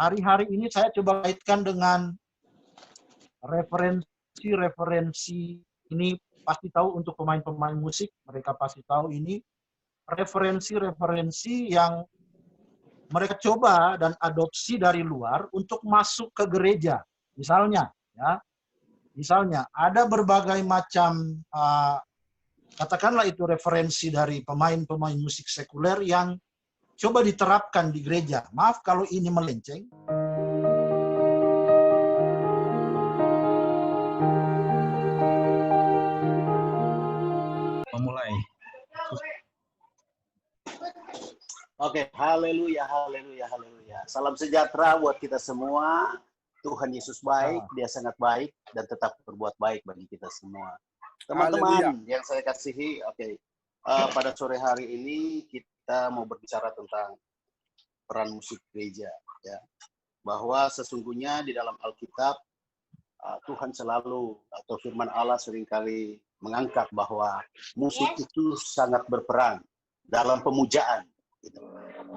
hari-hari ini saya coba kaitkan dengan referensi ini, pasti tahu untuk pemain-pemain musik, mereka pasti tahu ini referensi-referensi yang mereka coba dan adopsi dari luar untuk masuk ke gereja. Misalnya, ada berbagai macam katakanlah itu referensi dari pemain-pemain musik sekuler yang coba diterapkan di gereja. Maaf kalau ini melenceng. Memulai. Oke, haleluya, haleluya, haleluya. Salam sejahtera buat kita semua. Tuhan Yesus baik, Dia sangat baik dan tetap berbuat baik bagi kita semua. Teman-teman yang saya kasihi, pada sore hari ini kita mau berbicara tentang peran musik gereja, ya. Bahwa sesungguhnya di dalam Alkitab Tuhan selalu atau firman Allah seringkali mengangkat bahwa musik itu sangat berperan dalam pemujaan, gitu.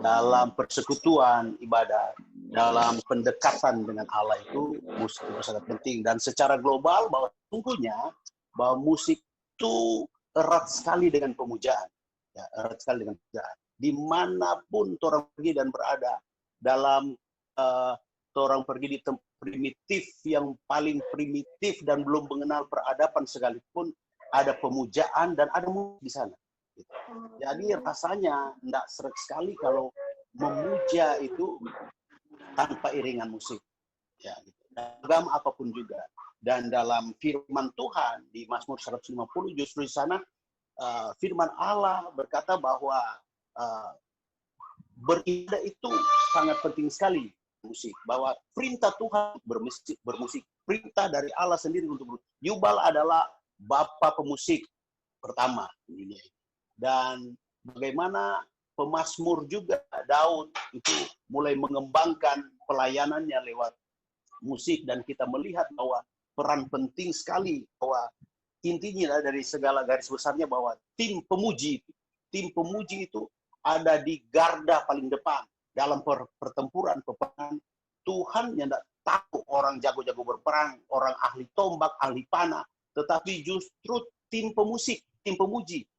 Dalam persekutuan ibadah, dalam pendekatan dengan Allah itu musik itu sangat penting. Dan secara global bahwa sungguhnya bahwa musik itu erat sekali dengan pemujaan, ya, erat sekali dengan pemujaan. Dimanapun orang pergi dan berada, dalam orang pergi di tempat primitif yang paling primitif dan belum mengenal peradaban sekalipun, ada pemujaan dan ada musik di sana. Jadi rasanya tidak seret sekali kalau memuja itu tanpa iringan musik, ya, agama apapun juga. Dan dalam firman Tuhan di Mazmur 150 justru di sana firman Allah berkata bahwa beribadah itu sangat penting sekali musik, bahwa perintah Tuhan bermusik, perintah dari Allah sendiri untuk bermusik. Yubal adalah bapa pemusik pertama di dunia. Dan bagaimana pemazmur juga Daud itu mulai mengembangkan pelayanannya lewat musik, dan kita melihat bahwa peran penting sekali, bahwa intinya dari segala garis besarnya bahwa tim pemuji itu ada di garda paling depan dalam pertempuran peperangan. Tuhan yang tidak tahu orang jago-jago berperang, orang ahli tombak, ahli panah, tetapi justru tim pemuji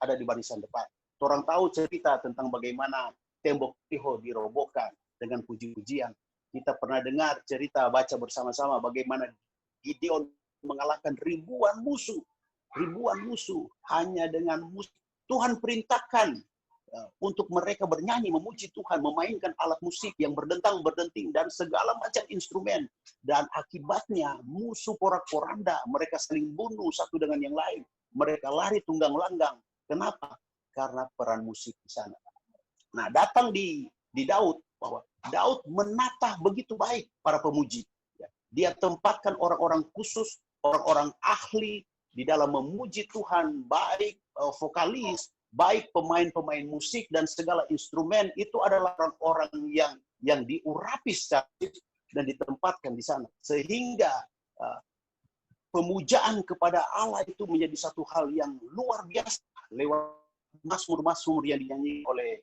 ada di barisan depan. Orang tahu cerita tentang bagaimana tembok Yeriko dirobohkan dengan puji-pujian. Kita pernah dengar cerita, baca bersama-sama bagaimana Gideon mengalahkan ribuan musuh hanya dengan musik. Tuhan perintahkan untuk mereka bernyanyi, memuji Tuhan, memainkan alat musik yang berdentang-berdenting dan segala macam instrumen. Dan akibatnya musuh porak-poranda, mereka saling bunuh satu dengan yang lain. Mereka lari tunggang langgang. Kenapa? Karena peran musik di sana. Nah, datang di Daud, bahwa Daud menata begitu baik para pemuji. Dia tempatkan orang-orang khusus, orang-orang ahli di dalam memuji Tuhan, baik vokalis, baik pemain-pemain musik dan segala instrumen itu adalah orang-orang yang diurapi secara dan ditempatkan di sana, sehingga pemujaan kepada Allah itu menjadi satu hal yang luar biasa lewat mazmur-mazmur yang dinyanyi oleh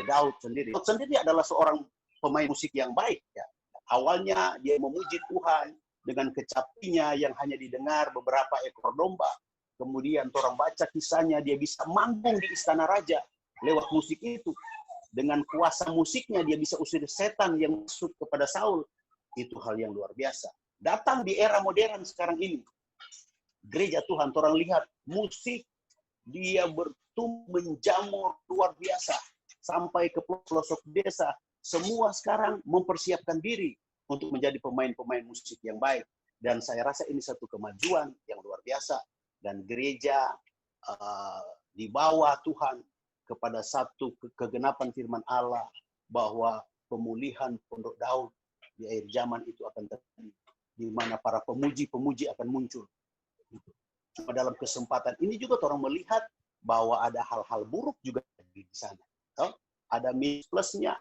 Daud sendiri. Daud sendiri adalah seorang pemain musik yang baik, ya. Awalnya dia memuji Tuhan dengan kecapinya yang hanya didengar beberapa ekor domba. Kemudian orang baca kisahnya, dia bisa manggung di istana raja lewat musik itu. Dengan kuasa musiknya dia bisa usir setan yang masuk kepada Saul. Itu hal yang luar biasa. Datang di era modern sekarang ini, gereja Tuhan, orang lihat musik dia bertumbuh menjamur luar biasa sampai ke pelosok desa. Semua sekarang mempersiapkan diri untuk menjadi pemain-pemain musik yang baik. Dan saya rasa ini satu kemajuan yang luar biasa. Dan gereja di bawah Tuhan kepada satu kegenapan firman Allah bahwa pemulihan pondok Daud di akhir zaman itu akan terjadi, di mana para pemuji-pemuji akan muncul. Cuma dalam kesempatan ini juga orang melihat bahwa ada hal-hal buruk juga di sana. Ada minus plusnya,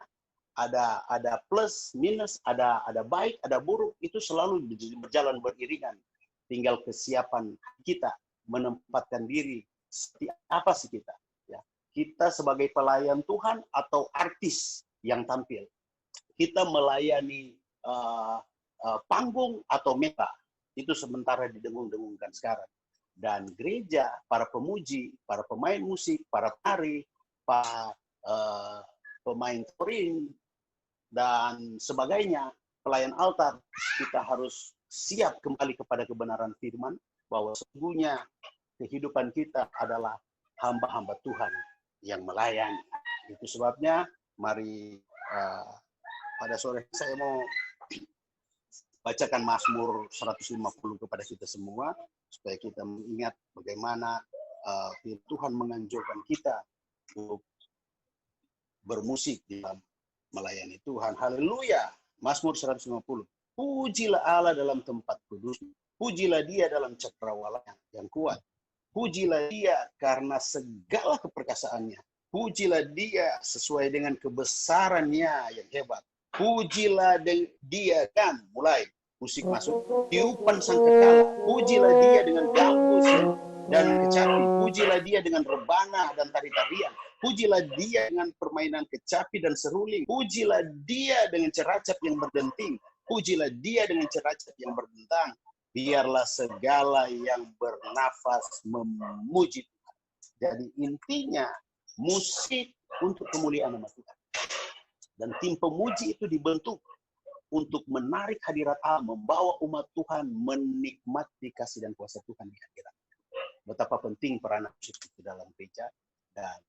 ada plus minus, ada baik, ada buruk, itu selalu berjalan beriringan. Tinggal kesiapan kita menempatkan diri seperti apa sih kita, ya. Kita sebagai pelayan Tuhan atau artis yang tampil. Kita melayani panggung atau meta. Itu sementara didengung-dengungkan sekarang. Dan gereja, para pemuji, para pemain musik, para penari, para pemain touring, dan sebagainya, pelayan altar, kita harus siap kembali kepada kebenaran firman, bahwa sesungguhnya kehidupan kita adalah hamba-hamba Tuhan yang melayani. Itu sebabnya, mari pada sore saya mau bacakan Mazmur 150 kepada kita semua, supaya kita mengingat bagaimana Tuhan menganjurkan kita untuk bermusik di dalam melayani Tuhan. Haleluya. Mazmur 150. Pujilah Allah dalam tempat kudus. Pujilah Dia dalam cakrawala yang kuat. Pujilah Dia karena segala keperkasaannya. Pujilah Dia sesuai dengan kebesarannya yang hebat. Pujilah Dia, dan mulai musik masuk, tiupan sangkakala. Pujilah Dia dengan gambus dan kecapi. Pujilah Dia dengan rebana dan tari-tarian. Pujilah Dia dengan permainan kecapi dan seruling. Pujilah Dia dengan ceracap yang berdenting. Pujilah Dia dengan ceracap yang berbentang. Biarlah segala yang bernafas memuji Tuhan. Jadi intinya musik untuk kemuliaan nama Tuhan. Dan tim pemuji itu dibentuk untuk menarik hadirat Allah, membawa umat Tuhan menikmati kasih dan kuasa Tuhan di akhirat. Betapa penting peran musik itu dalam gereja, dan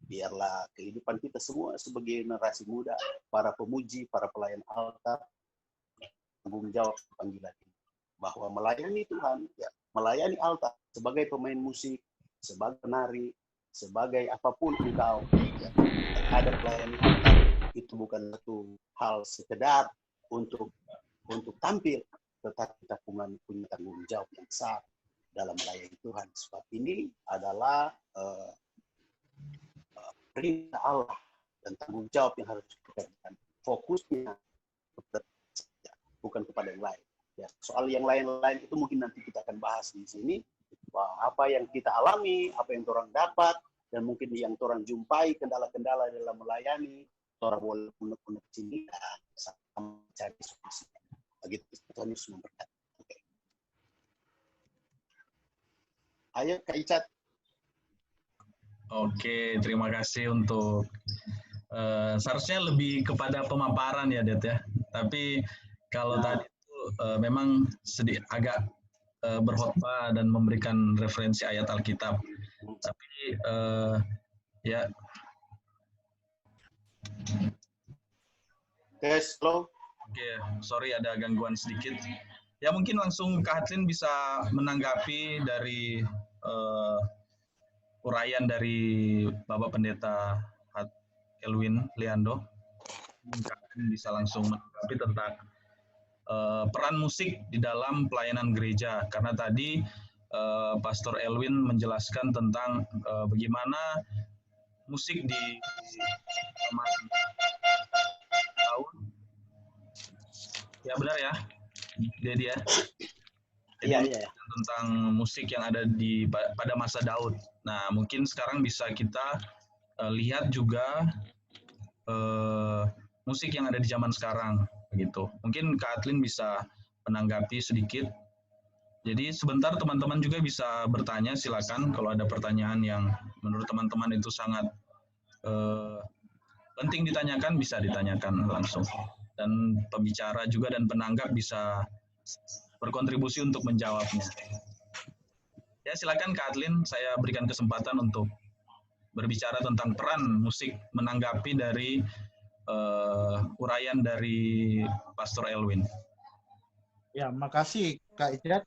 biarlah kehidupan kita semua sebagai generasi muda, para pemuji, para pelayan altar, tanggung jawab panggilan ini, bahwa melayani Tuhan, ya, melayani altar sebagai pemain musik, sebagai penari, sebagai apapun engkau, ya, ada pelayanan altar, itu bukan satu hal sekedar untuk tampil, tetapi kita punya tanggung jawab yang besar dalam melayani Tuhan. Sebab ini adalah perintah Allah dan tanggung jawab yang harus kita berikan. Fokusnya bukan kepada yang lain. Ya, soal yang lain-lain itu mungkin nanti kita akan bahas di sini. Apa yang kita alami, apa yang orang dapat, dan mungkin yang orang jumpai kendala-kendala dalam melayani, orang boleh unek-unek sini dan sama mencari solusi. Begitu Tuhan Yesus memberkati. Okay. Ayo Kak Icat. Oke, terima kasih untuk seharusnya lebih kepada pemaparan ya, Det ya. Tapi kalau tadi itu memang sedikit agak berkhotbah dan memberikan referensi ayat Alkitab. Tapi ya. Tes, slow. Oke, sorry ada gangguan sedikit. Ya mungkin langsung Kak Hatlin bisa menanggapi dari uraian dari Bapak Pendeta Elwin Leando. Kak Hatlin bisa langsung menanggapi tentang peran musik di dalam pelayanan gereja. Karena tadi Pastor Elwin menjelaskan tentang bagaimana musik di tahun. Ya benar ya, Dedi ya. Iya. Tentang musik yang ada pada masa Daud. Nah, mungkin sekarang bisa kita lihat juga musik yang ada di zaman sekarang, begitu. Mungkin Kak Hatlin bisa menanggapi sedikit. Jadi sebentar teman-teman juga bisa bertanya, silakan kalau ada pertanyaan yang menurut teman-teman itu sangat penting ditanyakan, bisa ditanyakan langsung. Dan pembicara juga dan penanggap bisa berkontribusi untuk menjawabnya. Ya silakan Kak Hatlin, saya berikan kesempatan untuk berbicara tentang peran musik menanggapi dari uraian dari Pastor Elwin. Ya, makasih Kak Icat.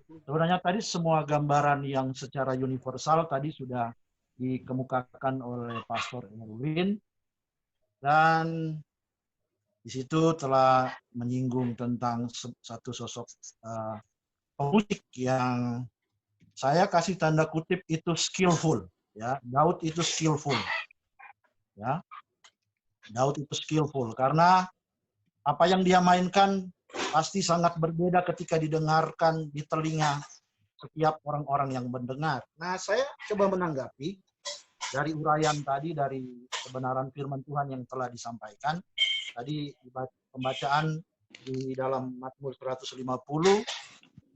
Sebenarnya tadi semua gambaran yang secara universal tadi sudah dikemukakan oleh Pastor Elwin, dan di situ telah menyinggung tentang satu sosok pemusik yang saya kasih tanda kutip itu skillful, ya. Daud itu skillful, ya. Daud itu skillful karena apa yang dia mainkan pasti sangat berbeda ketika didengarkan di telinga setiap orang-orang yang mendengar. Nah, saya coba menanggapi dari uraian tadi, dari kebenaran firman Tuhan yang telah disampaikan. tadi pembacaan di dalam Mazmur 150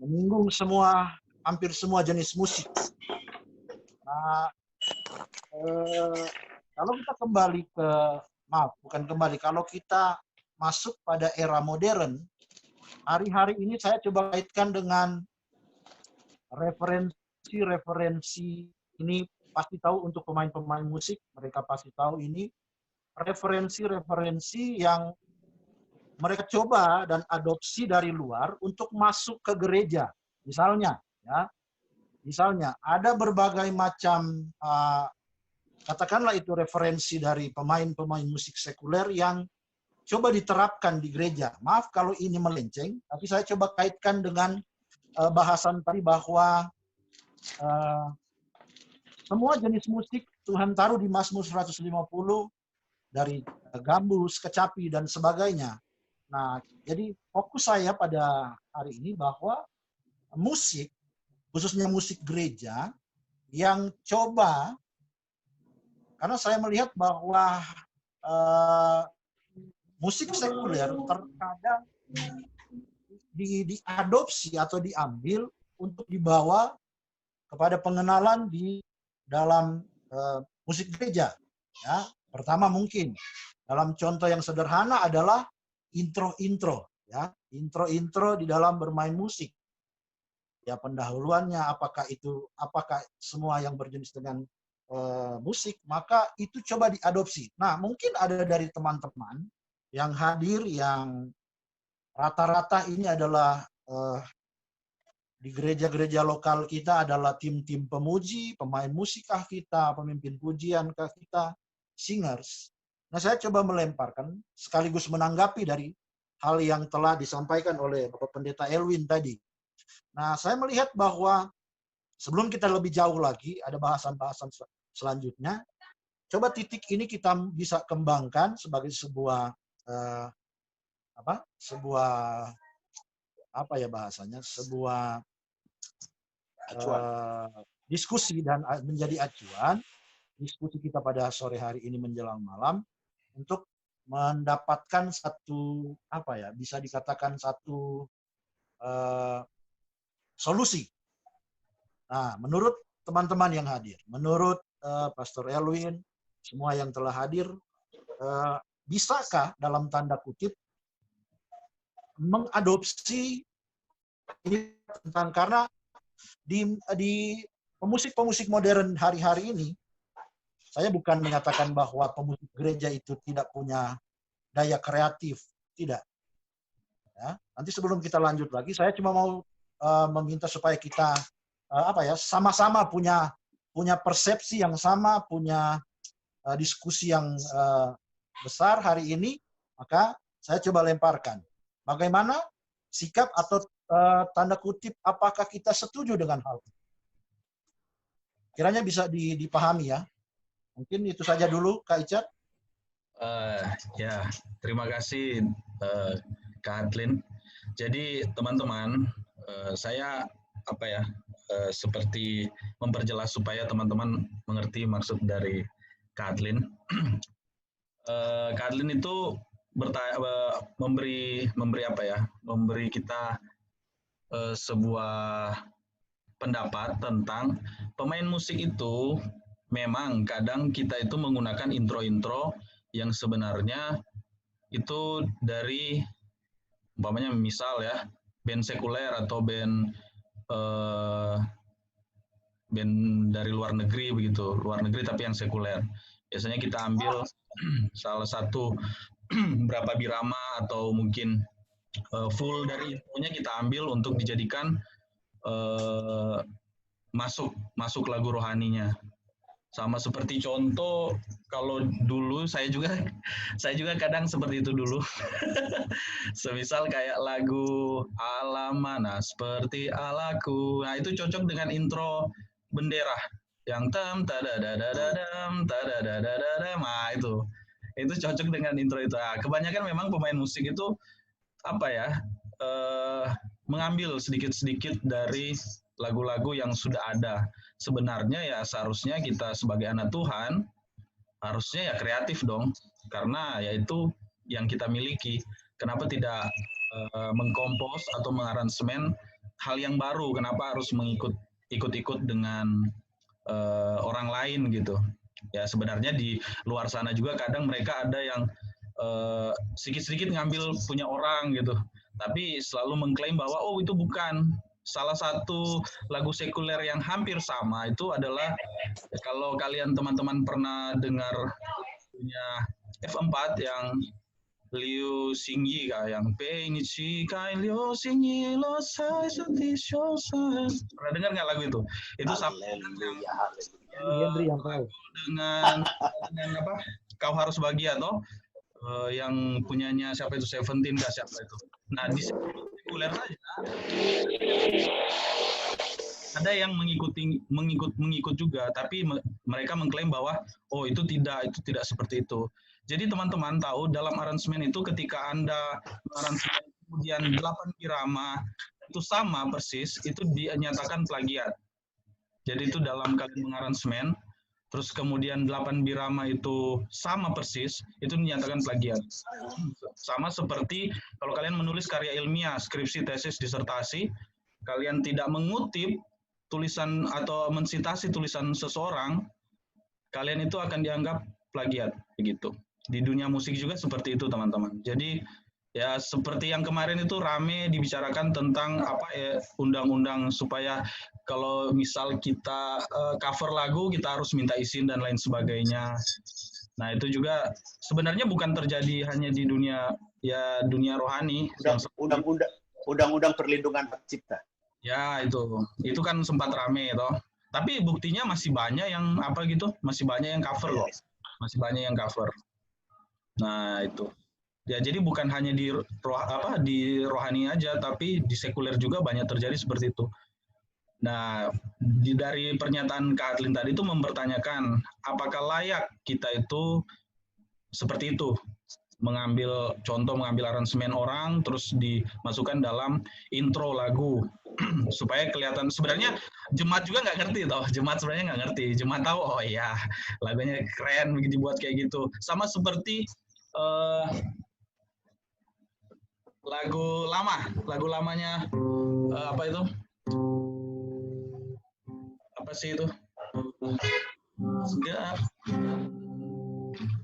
menyinggung hampir semua jenis musik. Nah, kalau kita kalau kita masuk pada era modern, hari-hari ini saya coba kaitkan dengan referensi ini, pasti tahu untuk pemain-pemain musik, mereka pasti tahu ini referensi yang mereka coba dan adopsi dari luar untuk masuk ke gereja. Misalnya ada berbagai macam katakanlah itu referensi dari pemain-pemain musik sekuler yang coba diterapkan di gereja. Maaf kalau ini melenceng, tapi saya coba kaitkan dengan bahasan tadi bahwa semua jenis musik Tuhan taruh di Mazmur 150, dari gambus, kecapi, dan sebagainya. Nah, jadi fokus saya pada hari ini bahwa musik, khususnya musik gereja, yang coba, karena saya melihat bahwa musik sekuler terkadang diadopsi atau diambil untuk dibawa kepada pengenalan di dalam musik gereja. Ya, pertama mungkin dalam contoh yang sederhana adalah intro-intro, ya, intro-intro di dalam bermain musik. Ya, pendahuluannya apakah semua yang berjenis dengan musik, maka itu coba diadopsi. Nah, mungkin ada dari teman-teman yang hadir yang rata-rata ini adalah di gereja-gereja lokal kita adalah tim-tim pemuji, pemain musikkah kita, pemimpin pujiankah kita, singers. Nah, saya coba melemparkan sekaligus menanggapi dari hal yang telah disampaikan oleh Bapak Pendeta Elwin tadi. Nah, saya melihat bahwa sebelum kita lebih jauh lagi, ada bahasan-bahasan selanjutnya, coba titik ini kita bisa kembangkan sebagai sebuah sebuah diskusi dan menjadi acuan diskusi kita pada sore hari ini menjelang malam untuk mendapatkan satu bisa dikatakan satu solusi. Nah, menurut teman-teman yang hadir, menurut Pastor Elwin, semua yang telah hadir, bisakah dalam tanda kutip mengadopsi ini karena di pemusik-pemusik modern hari-hari ini, saya bukan menyatakan bahwa pemusik gereja itu tidak punya daya kreatif, tidak. Ya, nanti sebelum kita lanjut lagi, saya cuma mau meminta supaya kita sama-sama punya persepsi yang sama, punya diskusi yang besar hari ini. Maka saya coba lemparkan. Bagaimana sikap atau tanda kutip apakah kita setuju dengan hal itu? Kiranya bisa dipahami ya. Mungkin itu saja dulu, Kak Icat. Ya, terima kasih Kak Adlin. Jadi teman-teman, saya seperti memperjelas supaya teman-teman mengerti maksud dari Kak Adlin. Kak Adlin itu memberi kita sebuah pendapat tentang pemain musik itu memang kadang kita itu menggunakan intro-intro yang sebenarnya itu dari umpamanya misal ya band sekuler atau band dari luar negeri begitu, luar negeri tapi yang sekuler. Biasanya kita ambil salah satu berapa birama atau mungkin full dari intronya kita ambil untuk dijadikan masuk lagu rohaninya. Sama seperti contoh kalau dulu saya juga kadang seperti itu dulu. Semisal kayak lagu Alamana seperti Alaku. Nah, itu cocok dengan intro bendera yang nah itu cocok dengan intro itu. Nah, kebanyakan memang pemain musik itu mengambil sedikit-sedikit dari lagu-lagu yang sudah ada. Sebenarnya ya seharusnya kita sebagai anak Tuhan harusnya ya kreatif dong, karena yaitu yang kita miliki, kenapa tidak mengkompos atau mengaransemen hal yang baru? Kenapa harus ikut-ikut dengan orang lain gitu? Ya sebenarnya di luar sana juga kadang mereka ada yang sedikit-sedikit ngambil punya orang gitu, tapi selalu mengklaim bahwa oh itu bukan. Salah satu lagu sekuler yang hampir sama itu adalah, kalau kalian teman-teman pernah dengar punya F4 yang Liu Xingyi kah, yang Peinichi Kai Liu Xingyi Lo Sai Sati Shosai. Pernah dengar nggak lagu itu? Itu sama Haleluya, haleluya. Henry yang tahu. dengan apa? Kau Harus Bahagia toh? Yang punyanya siapa itu, Seventeen kah siapa itu? Nah di sekuler saja ada yang mengikut juga, tapi mereka mengklaim bahwa oh itu tidak seperti itu. Jadi teman-teman tahu dalam aransemen itu ketika Anda aransemen kemudian 8 irama itu sama persis, itu dinyatakan plagiat. Jadi itu dalam kalian mengaransemen, terus kemudian 8 birama itu sama persis, itu dinyatakan plagiat. Sama seperti kalau kalian menulis karya ilmiah, skripsi, tesis, disertasi, kalian tidak mengutip tulisan atau mensitasi tulisan seseorang, kalian itu akan dianggap plagiat begitu. Di dunia musik juga seperti itu teman-teman. Jadi ya seperti yang kemarin itu rame dibicarakan tentang apa ya, undang-undang supaya kalau misal kita cover lagu kita harus minta izin dan lain sebagainya. Nah itu juga sebenarnya bukan terjadi hanya di dunia rohani. Undang-undang perlindungan hak cipta. Ya itu kan sempat rame toh. Tapi buktinya masih banyak yang apa gitu, masih banyak yang cover loh, masih banyak yang cover. Nah itu. Ya jadi bukan hanya di rohani aja, tapi di sekuler juga banyak terjadi seperti itu. Nah dari pernyataan Kak Adlin tadi itu mempertanyakan apakah layak kita itu seperti itu, mengambil aransemen orang terus dimasukkan dalam intro lagu supaya kelihatan. Sebenarnya jemaat juga nggak ngerti toh, jemaat sebenarnya nggak ngerti, jemaat tahu oh iya lagunya keren begitu dibuat kayak gitu. Sama seperti lagu lamanya apa itu, apa sih itu,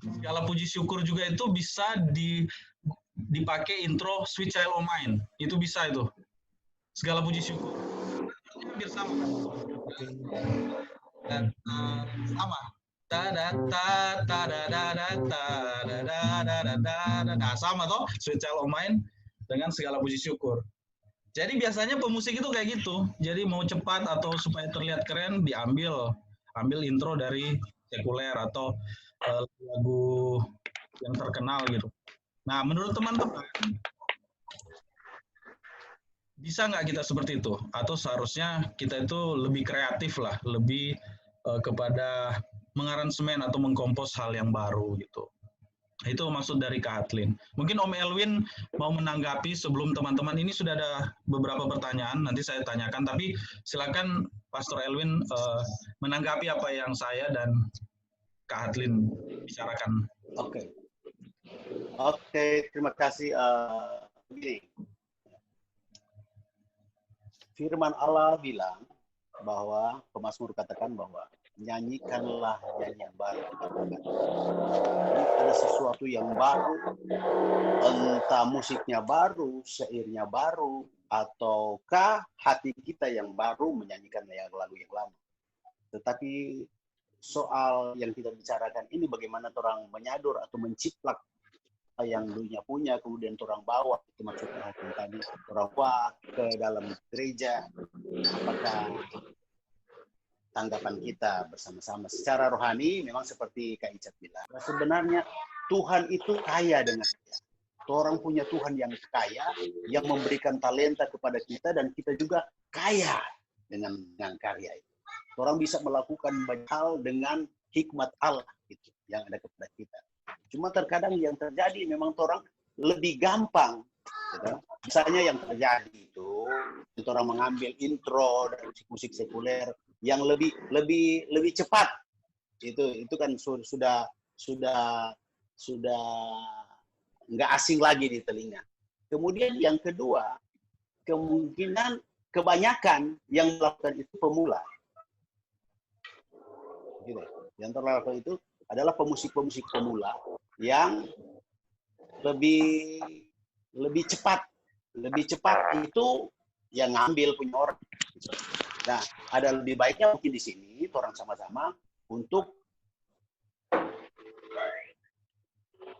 segala puji syukur juga itu bisa dipakai intro Sweet Child O' Mine, itu bisa itu. Segala puji syukur hampir sama kan, dan sama nah sama toh Sweet Child O' Mine dengan segala puji syukur. Jadi biasanya pemusik itu kayak gitu, jadi mau cepat atau supaya terlihat keren diambil intro dari sekuler atau lagu yang terkenal gitu. Nah menurut teman-teman bisa nggak kita seperti itu? Atau seharusnya kita itu lebih kreatif lah, lebih kepada mengaransemen atau mengkompos hal yang baru gitu. Itu maksud dari Kak Adlin. Mungkin Om Elwin mau menanggapi sebelum teman-teman, ini sudah ada beberapa pertanyaan, nanti saya tanyakan, tapi silakan Pastor Elwin menanggapi apa yang saya dan Kak Adlin bicarakan. Oke, terima kasih. Begini. Firman Allah bilang bahwa pemazmur katakan bahwa nyanyikanlah nyanyian baru. Ada sesuatu yang baru, entah musiknya baru, syairnya baru, ataukah hati kita yang baru menyanyikan lagu yang lama. Tetapi soal yang kita bicarakan ini bagaimana orang menyadur atau menciplak yang dulunya punya, kemudian orang bawa, itu maksudnya tadi, orang bawa ke dalam gereja. Apakah tanggapan kita bersama-sama secara rohani? Memang seperti Kak Icat bilang, sebenarnya Tuhan itu kaya dengan dia. Orang punya Tuhan yang kaya, yang memberikan talenta kepada kita, dan kita juga kaya dengan karya itu. Orang bisa melakukan banyak hal dengan hikmat Allah gitu, yang ada kepada kita. Cuma terkadang yang terjadi memang orang lebih gampang. Gitu. Misalnya yang terjadi itu orang mengambil intro dari musik sekuler yang lebih cepat. Itu kan sudah nggak asing lagi di telinga. Kemudian yang kedua, kemungkinan kebanyakan yang melakukan itu pemula. Gitu. Yang terlakukan itu adalah pemusik-pemusik pemula yang lebih cepat itu yang ngambil punya orang. Nah, ada lebih baiknya mungkin di sini orang sama-sama untuk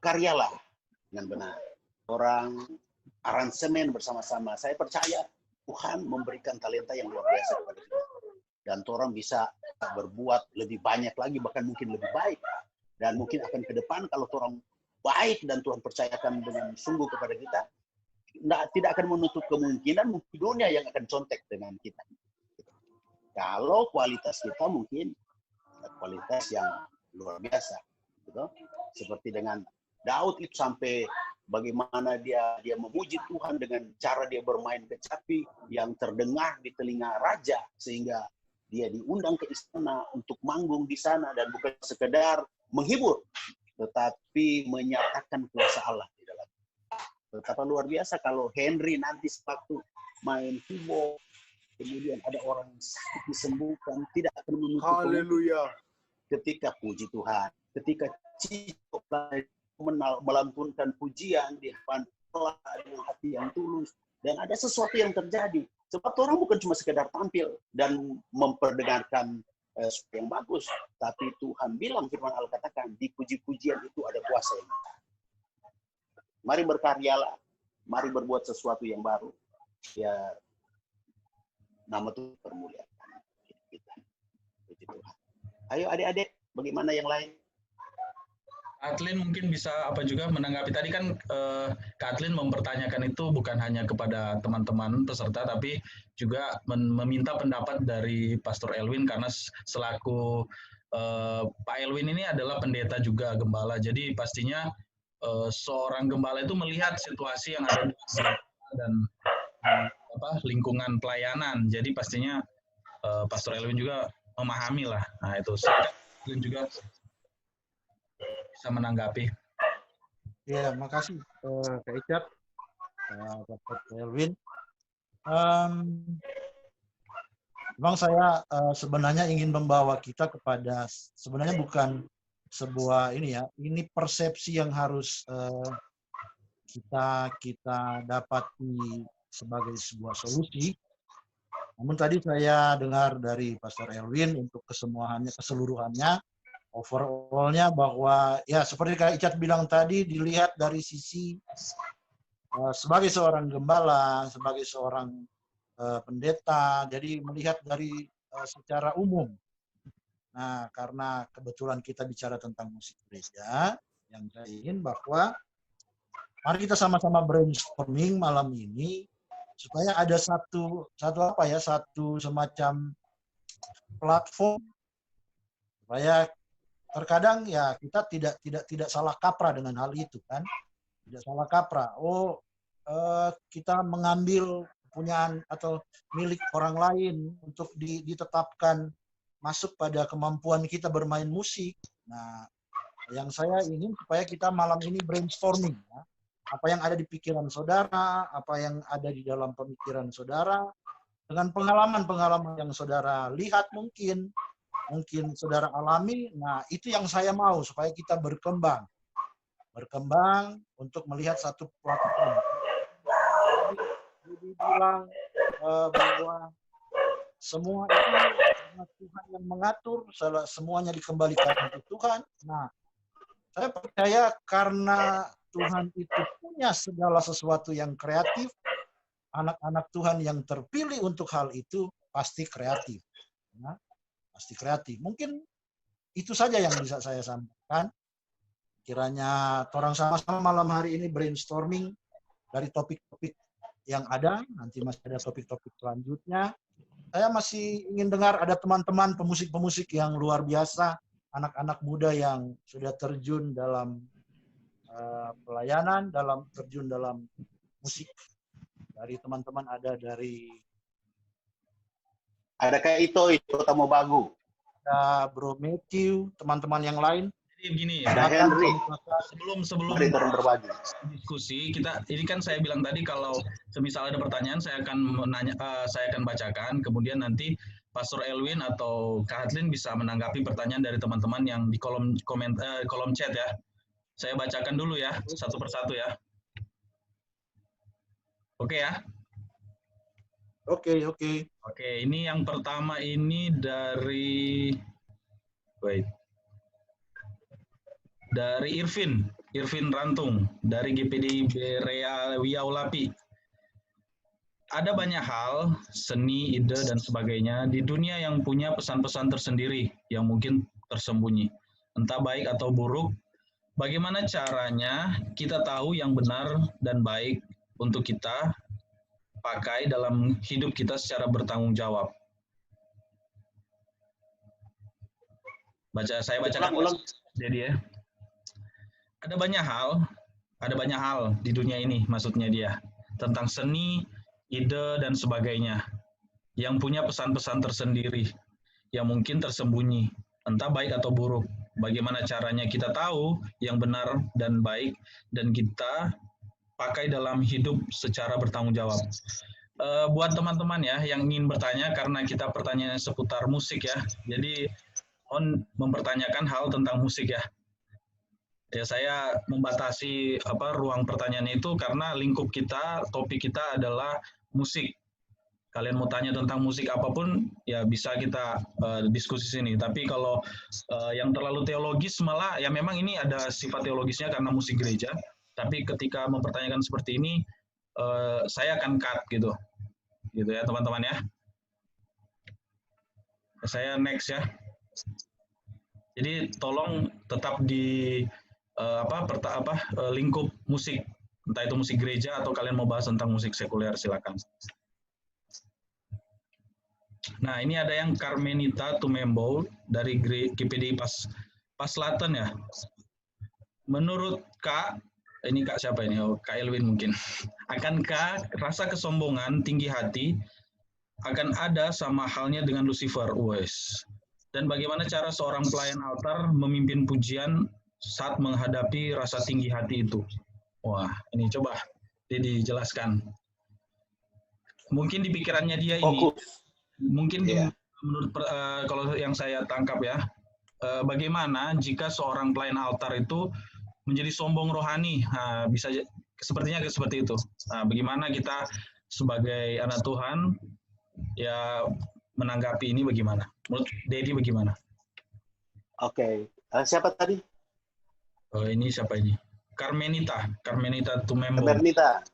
karyalah dengan benar. Orang aransemen bersama-sama. Saya percaya Tuhan memberikan talenta yang luar biasa kepada kita. Dan orang bisa berbuat lebih banyak lagi, bahkan mungkin lebih baik. Dan mungkin akan ke depan kalau orang baik dan Tuhan percayakan dengan sungguh kepada kita, tidak akan menutup kemungkinan mungkin dunia yang akan contek dengan kita. Kalau kualitas kita mungkin kualitas yang luar biasa, gitu. Seperti dengan Daud itu sampai bagaimana dia memuji Tuhan dengan cara dia bermain kecapi yang terdengar di telinga raja, sehingga dia diundang ke istana untuk manggung di sana dan bukan sekedar menghibur, tetapi menyatakan kuasa Allah di dalam. Betapa luar biasa kalau Henry nanti sewaktu main keyboard, kemudian ada orang sakit disembuhkan, tidak akan menutup. Haleluya. Ketika puji Tuhan, ketika Cito melantunkan pujian di hadapan Allah dengan hati yang tulus, dan ada sesuatu yang terjadi. Sebab orang bukan cuma sekedar tampil dan memperdengarkan sesuatu yang bagus, tapi Tuhan bilang, firman Allah katakan, di puji-pujian itu ada kuasa yang besar. Mari berkaryalah, mari berbuat sesuatu yang baru. Ya, nama Tuhan permuliakan kita. Puji Tuhan. Ayo adik-adik, bagaimana yang lain? Katlin mungkin bisa apa juga menanggapi tadi kan Katlin mempertanyakan itu bukan hanya kepada teman-teman peserta tapi juga meminta pendapat dari Pastor Elwin karena selaku Pak Elwin ini adalah pendeta juga gembala, jadi pastinya seorang gembala itu melihat situasi yang ada dan lingkungan pelayanan, jadi pastinya Pastor Elwin juga memahami lah. Nah itu Katlin juga bisa menanggapi. Ya, makasih Kak Icat, Bapak Elwin. Memang saya sebenarnya ingin membawa kita kepada sebenarnya bukan sebuah ini persepsi yang harus kita dapati sebagai sebuah solusi. Namun tadi saya dengar dari Pastor Elwin untuk keseluruhannya, overall-nya bahwa ya seperti Kak Icat bilang tadi, dilihat dari sisi sebagai seorang gembala, sebagai seorang pendeta, jadi melihat dari secara umum. Nah, karena kebetulan kita bicara tentang musik gereja, yang saya ingin bahwa mari kita sama-sama brainstorming malam ini supaya ada satu semacam platform supaya terkadang ya kita tidak salah kaprah dengan hal itu kan, tidak salah kaprah. Kita mengambil kepunyaan atau milik orang lain untuk ditetapkan masuk pada kemampuan kita bermain musik. Nah, yang saya ingin supaya kita malam ini brainstorming ya. Apa yang ada di pikiran saudara, apa yang ada di dalam pemikiran saudara, dengan pengalaman-pengalaman yang saudara lihat mungkin saudara alami. Nah, itu yang saya mau supaya kita berkembang untuk melihat satu platform. Jadi bilang bahwa semua itu Tuhan yang mengatur, semuanya dikembalikan untuk Tuhan. Nah, saya percaya karena Tuhan itu punya segala sesuatu yang kreatif, anak-anak Tuhan yang terpilih untuk hal itu pasti kreatif. Nah, pasti kreatif. Mungkin itu saja yang bisa saya sampaikan. Kiranya orang sama-sama malam hari ini brainstorming dari topik-topik yang ada. Nanti masih ada topik-topik selanjutnya. Saya masih ingin dengar ada teman-teman pemusik-pemusik yang luar biasa, anak-anak muda yang sudah terjun dalam pelayanan, terjun dalam musik. Dari teman-teman ada kayak itu Tamu Bagu. Ada Bro Matthew, teman-teman yang lain. Jadi begini, Nah, Henry, sebelum mari turun berbagi. diskusi kita, ini kan saya bilang tadi kalau semisal ada pertanyaan saya akan saya akan bacakan, kemudian nanti Pastor Elwin atau Kak Adlin bisa menanggapi pertanyaan dari teman-teman yang di kolom chat ya. Saya bacakan dulu ya, satu persatu ya. Oke ya? Oke. Oke, ini yang pertama ini dari Irvin Rantung dari GPD Berea Wiaulapi. Ada banyak hal, seni, ide, dan sebagainya di dunia yang punya pesan-pesan tersendiri yang mungkin tersembunyi. Entah baik atau buruk, bagaimana caranya kita tahu yang benar dan baik untuk kita pakai dalam hidup kita secara bertanggung jawab. Saya bacakan Ulang. Jadi ya. Ada banyak hal di dunia ini, maksudnya dia, tentang seni, ide, dan sebagainya, yang punya pesan-pesan tersendiri, yang mungkin tersembunyi, entah baik atau buruk. Bagaimana caranya kita tahu yang benar dan baik, dan kita pakai dalam hidup secara bertanggung jawab. Buat teman-teman ya, yang ingin bertanya, karena kita pertanyaannya seputar musik ya, jadi mempertanyakan hal tentang musik ya. Ya, saya membatasi ruang pertanyaan itu karena lingkup kita, topik kita adalah musik. Kalian mau tanya tentang musik apapun, ya bisa kita diskusi sini. Tapi kalau yang terlalu teologis malah, ya memang ini ada sifat teologisnya karena musik gereja. Tapi ketika mempertanyakan seperti ini, saya akan cut gitu ya teman-teman ya. Saya next ya. Jadi tolong tetap di lingkup musik, entah itu musik gereja atau kalian mau bahas tentang musik sekuler, silakan. Nah, ini ada yang Carmenita Tumembo dari GPD Paslaten ya. Menurut Kak, ini Kak siapa ini? Oh, Kak Elwin mungkin. Akankah rasa kesombongan, tinggi hati akan ada sama halnya dengan Lucifer? Wes. Dan bagaimana cara seorang pelayan altar memimpin pujian saat menghadapi rasa tinggi hati itu? Wah, ini coba dijelaskan. Mungkin di pikirannya dia ini, mungkin menurut kalau yang saya tangkap ya, bagaimana jika seorang pelayan altar itu menjadi sombong rohani? Nah, bisa sepertinya seperti itu. Nah, bagaimana kita sebagai anak Tuhan ya menanggapi ini bagaimana? Menurut Dedi bagaimana? Oke. Siapa tadi? Oh, ini siapa ini? Carmenita Tumembo. Carmenita.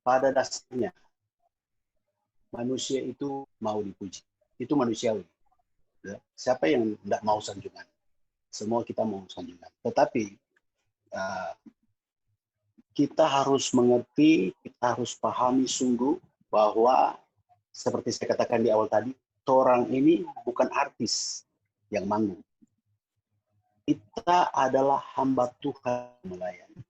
Pada dasarnya manusia itu mau dipuji. Itu manusiawi. Ya. Siapa yang tidak mau sanjungan? Semua kita mau sanjungan. Tetapi kita harus mengerti, kita harus pahami sungguh bahwa seperti saya katakan di awal tadi, orang ini bukan artis yang manggung. Kita adalah hamba Tuhan melayani.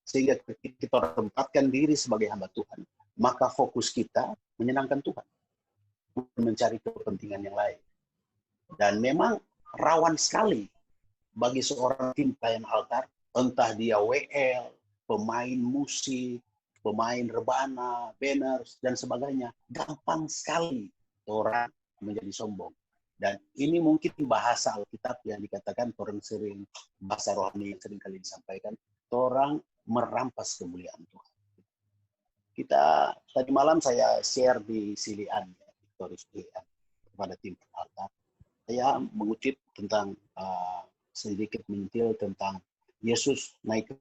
Sehingga kita tempatkan diri sebagai hamba Tuhan, maka fokus kita menyenangkan Tuhan, mencari kepentingan yang lain. Dan memang rawan sekali bagi seorang tim pelayan altar, entah dia WL, pemain musik, pemain rebana, banners, dan sebagainya. Gampang sekali orang menjadi sombong. Dan ini mungkin bahasa Alkitab yang dikatakan orang sering, bahasa rohani yang sering kali disampaikan, orang merampas kemuliaan Tuhan. Kita tadi malam saya share di Silian, Victoris Silian, kepada tim altar. Saya mengutip tentang sedikit menyentil tentang Yesus naik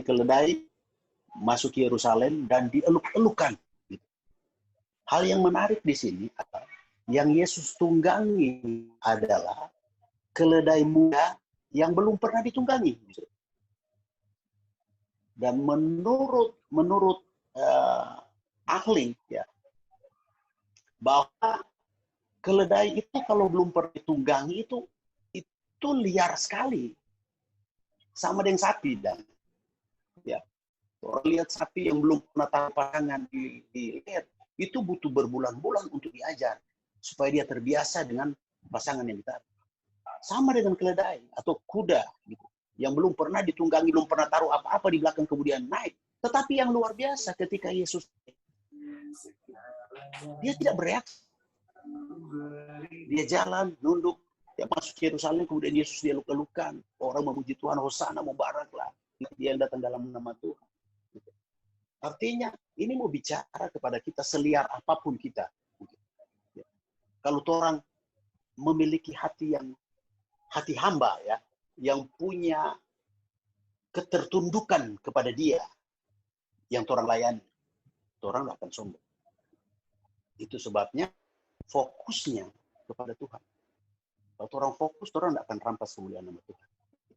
ke ledai, masuk ke Yerusalem dan dieluk-elukan. Hal yang menarik di sini adalah yang Yesus tunggangi adalah keledai muda yang belum pernah ditunggangi. Dan menurut ahli ya, bahwa keledai itu kalau belum pernah ditunggangi itu liar sekali, sama dengan sapi. Dan ya, orang lihat sapi yang belum pernah tahu pasangan di leher, itu butuh berbulan-bulan untuk diajar supaya dia terbiasa dengan pasangan yang ditaruh. Sama dengan keledai atau kuda gitu, yang belum pernah ditunggangi, belum pernah taruh apa-apa di belakang kemudian naik. Tetapi yang luar biasa ketika Yesus, dia tidak bereaksi. Dia jalan, nunduk, dia masuk Yerusalem, kemudian Yesus dia luka-lukan. Orang memuji Tuhan, Hosana, mubaraklah. Dia yang datang dalam nama Tuhan. Artinya, ini mau bicara kepada kita seliar apapun kita. Kalau orang memiliki hati hamba ya, yang punya ketertundukan kepada dia, yang orang layani, orang tidak akan sombong. Itu sebabnya fokusnya kepada Tuhan. Kalau orang fokus, orang tidak akan rampas kemuliaan nama Tuhan.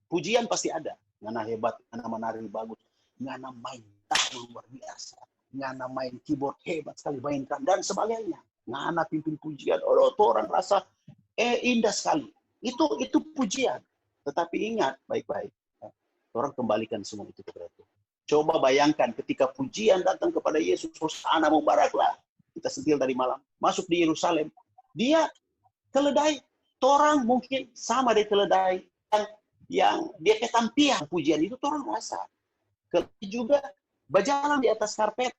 Pujian pasti ada. Ngana hebat, ngana menari bagus, ngana main gitar luar biasa, ngana main keyboard hebat sekali mainkan dan sebagainya. Ngana pimpin pujian, orang rasa indah sekali. Itu pujian. Tetapi ingat baik-baik, orang kembalikan semua itu kepada Tuhan. Coba bayangkan ketika pujian datang kepada Yesus, Hosana mubaraklah. Kita sentil dari malam, masuk di Yerusalem. Dia keledai. Orang mungkin sama dari keledai yang dia ketampiah pujian itu orang rasa. Keledai juga berjalan di atas karpet.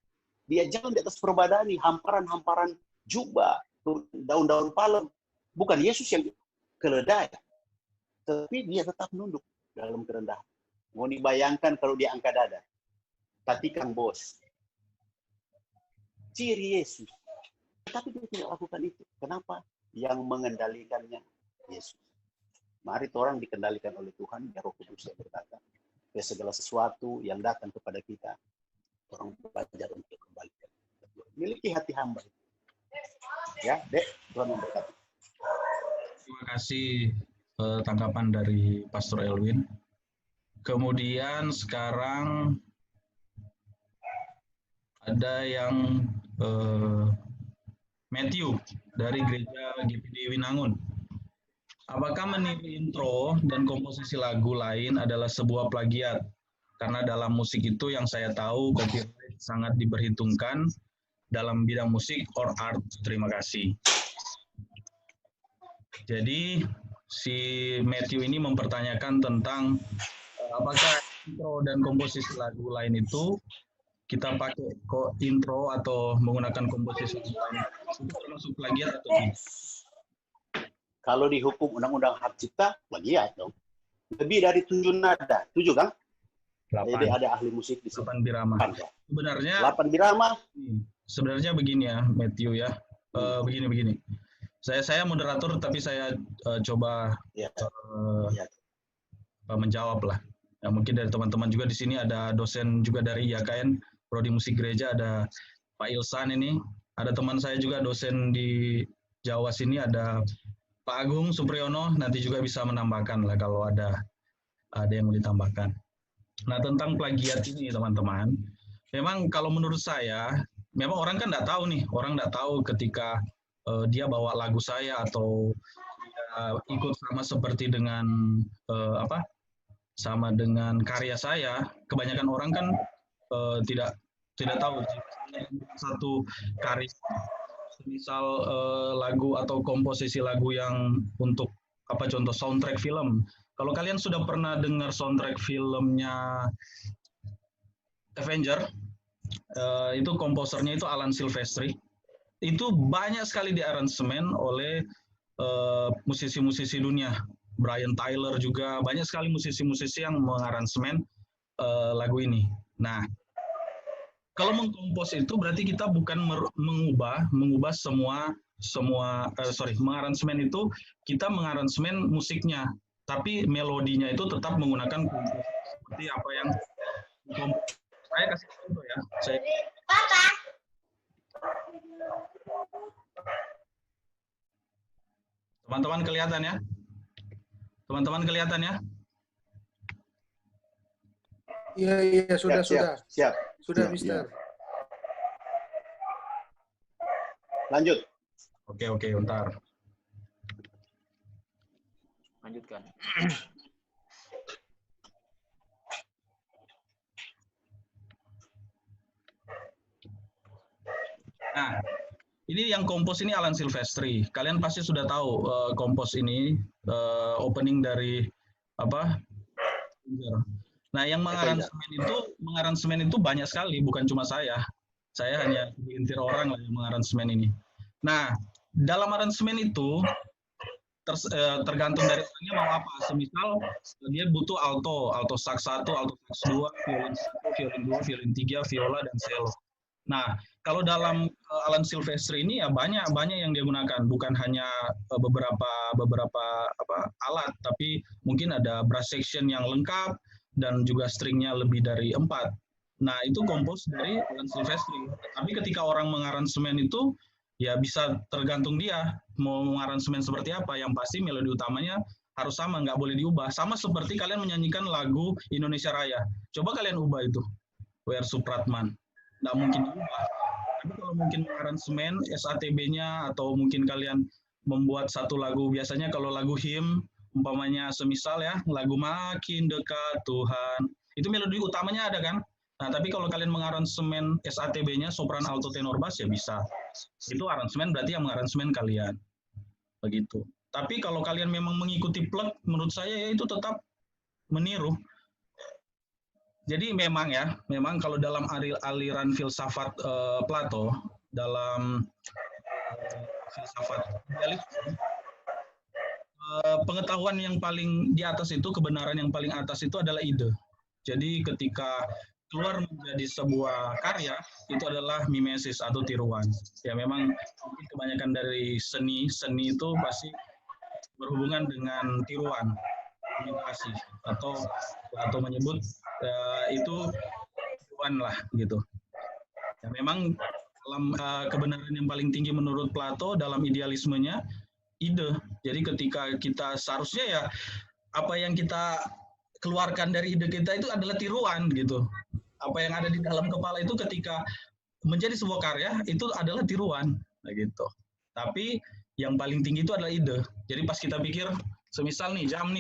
Dia jalan di atas perbadani, hamparan-hamparan jubah, daun-daun palem. Bukan Yesus yang keledai. Tapi dia tetap nunduk dalam kerendahan. Mau dibayangkan kalau dia angkat dada. Tatikan bos. Ciri Yesus. Tapi dia tidak lakukan itu. Kenapa? Yang mengendalikannya Yesus. Mari orang dikendalikan oleh Tuhan, biar Roh Kudus yang berkata. Ya segala sesuatu yang datang kepada kita, orang belajar untuk kembalikan. Miliki hati hamba. Ya, Dek, Tuhan memberkati. Terima kasih tanggapan dari Pastor Elwin. Kemudian sekarang ada yang Matthew dari Gereja GPD Winangun. Apakah meniru intro dan komposisi lagu lain adalah sebuah plagiat? Karena dalam musik itu yang saya tahu copyright sangat diperhitungkan dalam bidang musik or art. Terima kasih. Jadi si Matthew ini mempertanyakan tentang apakah intro dan komposisi lagu lain itu kita pakai intro atau menggunakan komposisi lain itu termasuk plagiat atau tidak? Kalau dihukum undang-undang hak cipta, plagiat dong. Lebih dari 7 nada. 7 kan? 8. Jadi ada ahli musik di sini. 8 birama. Sebenarnya 8 birama. Sebenarnya begini ya, Matthew ya. Begini. Saya moderator tapi saya coba menjawab lah. Ya, mungkin dari teman-teman juga di sini ada dosen juga dari IAKN Prodi Musik Gereja, ada Pak Ilsan ini, ada teman saya juga dosen di Jawa sini, ada Pak Agung Supriyono, nanti juga bisa menambahkan lah kalau ada yang mau ditambahkan. Nah tentang plagiat ini teman-teman, memang kalau menurut saya, memang orang kan nggak tahu nih, orang nggak tahu ketika dia bawa lagu saya atau ikut sama seperti dengan sama dengan karya saya, kebanyakan orang kan tidak tahu satu karya, misal lagu atau komposisi lagu yang untuk contoh soundtrack film. Kalau kalian sudah pernah dengar soundtrack filmnya Avenger, itu komposernya itu Alan Silvestri. Itu banyak sekali diaransemen oleh musisi-musisi dunia. Brian Tyler juga, banyak sekali musisi-musisi yang mengaransemen lagu ini. Nah, kalau mengkompos itu berarti kita bukan mengubah mengaransemen itu kita mengaransemen musiknya, tapi melodinya itu tetap menggunakan kompos seperti apa yang saya kasih contoh ya. Teman-teman kelihatan ya? Teman-teman kelihatan ya? Iya, sudah. Siap. Sudah, Mister. Lanjut. Oke, bentar. Lanjutkan. Nah, Ini yang kompos ini Alan Silvestri. Kalian pasti sudah tahu kompos ini opening dari apa? Nah, yang mengaransemen itu banyak sekali, bukan cuma saya. Saya hanya segelintir orang lah yang mengaransemen ini. Nah, dalam aransemen itu tergantung dari orangnya mau apa. Semisal dia butuh alto sax 1, alto sax 2, violin 1, violin 2, violin 3, viola dan cello. Nah, kalau dalam Alan Silvestri ini ya banyak yang dia gunakan, bukan hanya beberapa alat, tapi mungkin ada brass section yang lengkap dan juga stringnya lebih dari 4. Nah, itu kompos dari Alan Silvestri. Tapi ketika orang mengaransemen itu ya bisa tergantung dia mau mengaransemen seperti apa. Yang pasti melodi utamanya harus sama, nggak boleh diubah. Sama seperti kalian menyanyikan lagu Indonesia Raya. Coba kalian ubah itu, W.R. Supratman. Nggak mungkin diubah. Tapi kalau mungkin mengaransemen SATB-nya atau mungkin kalian membuat satu lagu, biasanya kalau lagu hymn, umpamanya semisal ya, lagu Makin Dekat Tuhan, itu melodi utamanya ada kan? Nah, tapi kalau kalian mengaransemen SATB-nya, sopran, alto, tenor, bass, ya bisa. Itu aransemen berarti yang mengaransemen kalian. Begitu. Tapi kalau kalian memang mengikuti plug, menurut saya ya itu tetap meniru. Jadi memang kalau dalam aliran filsafat Plato, dalam filsafat idealisme, pengetahuan yang paling di atas itu, kebenaran yang paling atas itu adalah ide. Jadi ketika keluar menjadi sebuah karya, itu adalah mimesis atau tiruan. Ya memang mungkin kebanyakan dari seni itu pasti berhubungan dengan tiruan, imitasi, atau menyebut itu tiruan lah gitu. Ya memang dalam kebenaran yang paling tinggi menurut Plato dalam idealismenya ide. Jadi ketika kita seharusnya ya apa yang kita keluarkan dari ide kita itu adalah tiruan gitu. Apa yang ada di dalam kepala itu ketika menjadi sebuah karya itu adalah tiruan gitu. Tapi yang paling tinggi itu adalah ide. Jadi pas kita pikir, semisal nih jam.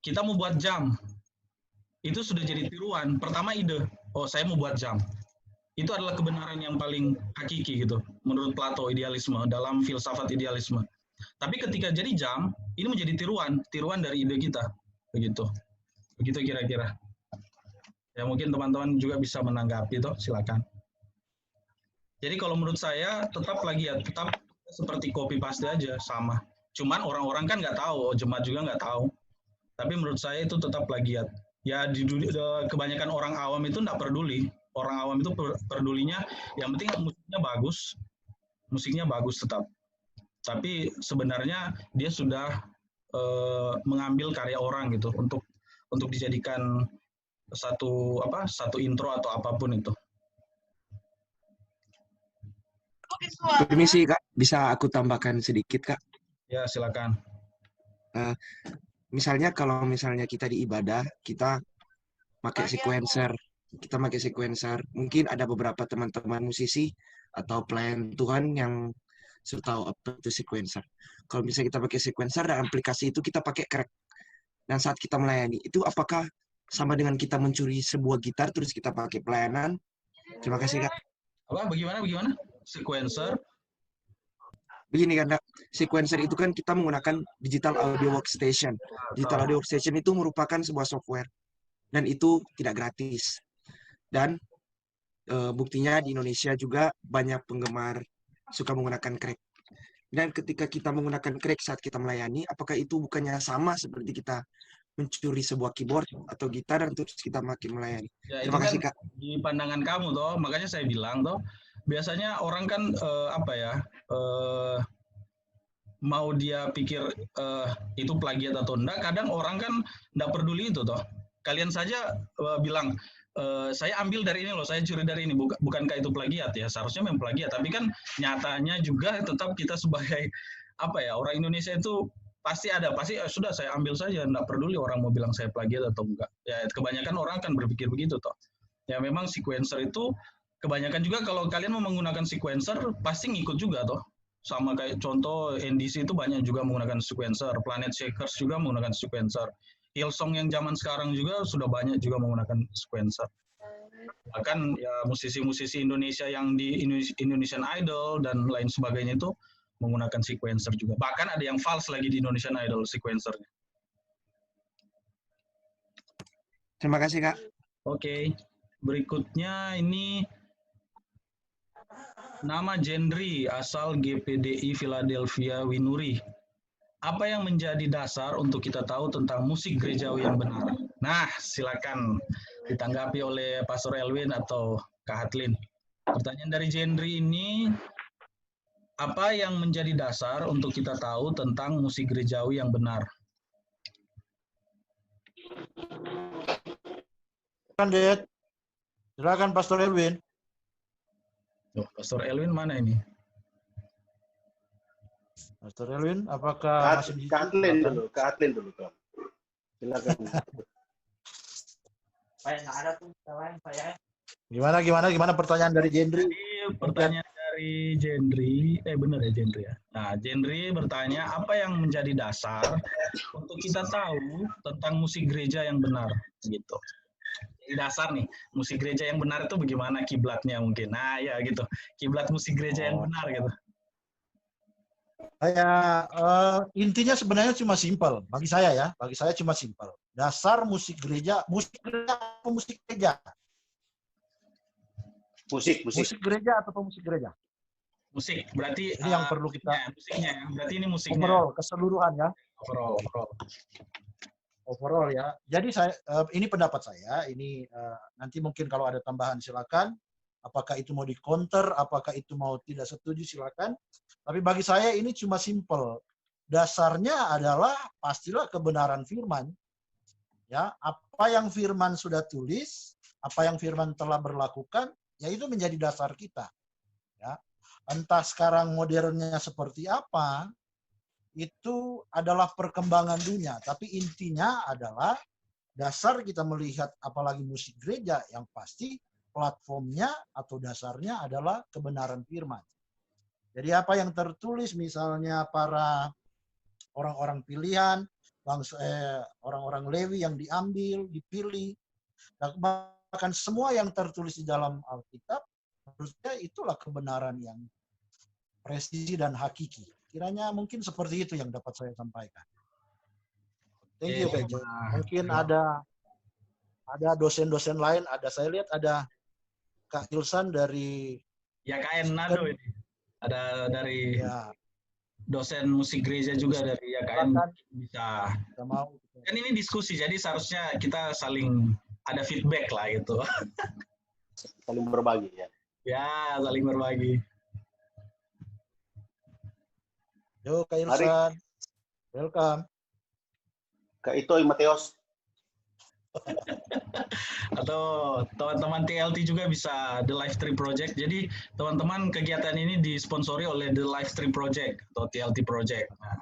Kita mau buat jam. Itu sudah jadi tiruan. Pertama ide. Oh, saya mau buat jam. Itu adalah kebenaran yang paling hakiki gitu menurut Plato idealisme dalam filsafat idealisme. Tapi ketika jadi jam, ini menjadi tiruan dari ide kita. Begitu kira-kira. Ya mungkin teman-teman juga bisa menanggapi itu, silakan. Jadi kalau menurut saya tetap seperti copy paste aja sama. Cuman orang-orang kan nggak tahu, jemaat juga nggak tahu. Tapi menurut saya itu tetap plagiat. Ya kebanyakan orang awam itu nggak peduli. Orang awam itu pedulinya yang penting musiknya bagus tetap. Tapi sebenarnya dia sudah mengambil karya orang gitu untuk dijadikan satu intro atau apapun itu. Permisi Kak, bisa aku tambahkan sedikit Kak? Ya silakan. Misalnya kalau kita di ibadah, kita pakai sequencer. Mungkin ada beberapa teman-teman musisi atau pelayan Tuhan yang sudah tahu apa itu sequencer. Kalau misalnya kita pakai sequencer dan aplikasi itu kita pakai crack. Dan saat kita melayani, itu apakah sama dengan kita mencuri sebuah gitar terus kita pakai pelayanan? Terima kasih Kak. Apa? Bagaimana? Sequencer? Begini kan Kak, sequencer itu kan kita menggunakan digital audio workstation. Digital audio workstation itu merupakan sebuah software. Dan itu tidak gratis. Dan buktinya di Indonesia juga banyak penggemar suka menggunakan crack. Dan ketika kita menggunakan crack saat kita melayani, apakah itu bukannya sama seperti kita mencuri sebuah keyboard atau gitar dan terus kita makin melayani? Ya, terima kasih Kak. Di pandangan kamu toh, makanya saya bilang toh, biasanya orang kan mau dia pikir itu plagiat atau enggak, kadang orang kan enggak peduli itu toh. Kalian saja bilang saya ambil dari ini loh, saya curi dari ini, bukankah itu plagiat ya? Seharusnya memang plagiat, tapi kan nyatanya juga tetap kita sebagai orang Indonesia itu pasti sudah saya ambil saja, enggak peduli orang mau bilang saya plagiat atau enggak. Ya kebanyakan orang akan berpikir begitu toh. Ya memang sequencer itu kebanyakan juga kalau kalian mau menggunakan sequencer pasti ngikut juga toh. Sama kayak contoh NDC itu banyak juga menggunakan sequencer, Planet Shakers juga menggunakan sequencer. Hillsong yang zaman sekarang juga sudah banyak juga menggunakan sequencer. Bahkan ya musisi-musisi Indonesia yang di Indonesian Idol dan lain sebagainya itu menggunakan sequencer juga. Bahkan ada yang false lagi di Indonesian Idol sequencernya. Terima kasih, Kak. Oke, berikutnya ini nama Gendry asal GPDI Philadelphia Winuri. Apa yang menjadi dasar untuk kita tahu tentang musik gerejawi yang benar? Nah, silakan ditanggapi oleh Pastor Elwin atau Kak Hatlin. Pertanyaan dari Gendry ini, apa yang menjadi dasar untuk kita tahu tentang musik gerejawi yang benar? Silakan, Det. Silakan, Pastor Elwin. Loh, Pastor Elwin mana ini? Pastor Elwin, apakah masih di situ? Kathleen Silakan. dulu, Kathleen dulu, Tuan. Silakan. Saya nggak ada tuh selain saya. Gimana pertanyaan dari Gendry? Jadi pertanyaan dari Gendry, benar ya Gendry ya. Nah, Gendry bertanya apa yang menjadi dasar untuk kita tahu tentang musik gereja yang benar, gitu. Jadi dasar nih, musik gereja yang benar itu bagaimana kiblatnya mungkin. Nah, ya gitu. Kiblat musik gereja yang benar gitu. Intinya sebenarnya cuma simpel. Bagi saya cuma simpel. Dasar musik gereja atau musik gereja? Musik. Musik gereja atau pemusik gereja? Musik, berarti Ini yang perlu kita musiknya. Berarti ini musiknya. overall, keseluruhan ya. Overall ya. Jadi ini pendapat saya. Ini nanti mungkin kalau ada tambahan silakan. Apakah itu mau di-counter, apakah itu mau tidak setuju silakan. Tapi bagi saya ini cuma simpel. Dasarnya adalah pastilah kebenaran firman. Ya, apa yang firman sudah tulis, apa yang firman telah berlakukan, ya itu menjadi dasar kita. Ya. Entah sekarang modernnya seperti apa, itu adalah perkembangan dunia. Tapi intinya adalah dasar kita melihat apalagi musik gereja yang pasti platformnya atau dasarnya adalah kebenaran firman. Jadi apa yang tertulis misalnya para orang-orang pilihan, orang-orang Lewi yang diambil, dipilih, bahkan semua yang tertulis di dalam Alkitab, menurutnya itulah kebenaran yang presisi dan hakiki. Kiranya mungkin seperti itu yang dapat saya sampaikan. Thank you, Pak. Mungkin ada dosen-dosen lain, saya lihat ada Kak Ilsan dari YKN Nado ini. Ada dari ya, dosen musik gereja juga dari YKN bisa. kita mau. Kan ini diskusi, jadi seharusnya kita saling ada feedback lah gitu. Saling berbagi ya. Ya, saling berbagi. Yo, Kak Ilsan. Welcome. Kak Itoy Mateos. Atau teman-teman TLT juga bisa The Live Tree Project. Jadi teman-teman kegiatan ini disponsori oleh The Live Tree Project atau TLT Project. Nah.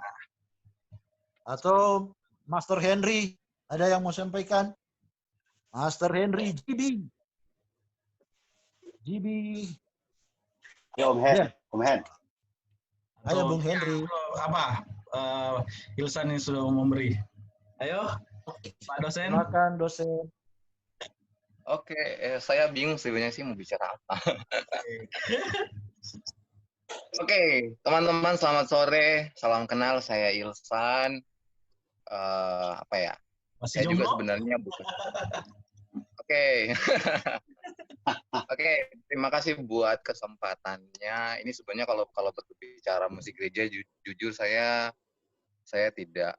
Atau Master Henry, ada yang mau sampaikan? Master Henry, GB. Ya Om Hen. Ya. Om Hen. Ayo Bung Henry. Apa? Ilsan yang sudah memberi. Ayo, Pak dosen. Silakan dosen. Oke, saya bingung sebenarnya sih mau bicara apa. Oke, teman-teman selamat sore. Salam kenal, saya Ilsan. Apa ya? Masih saya juga jomblo? sebenarnya bukan. Oke. Oke, terima kasih buat kesempatannya. Ini sebenarnya kalau berbicara musik gereja, jujur saya tidak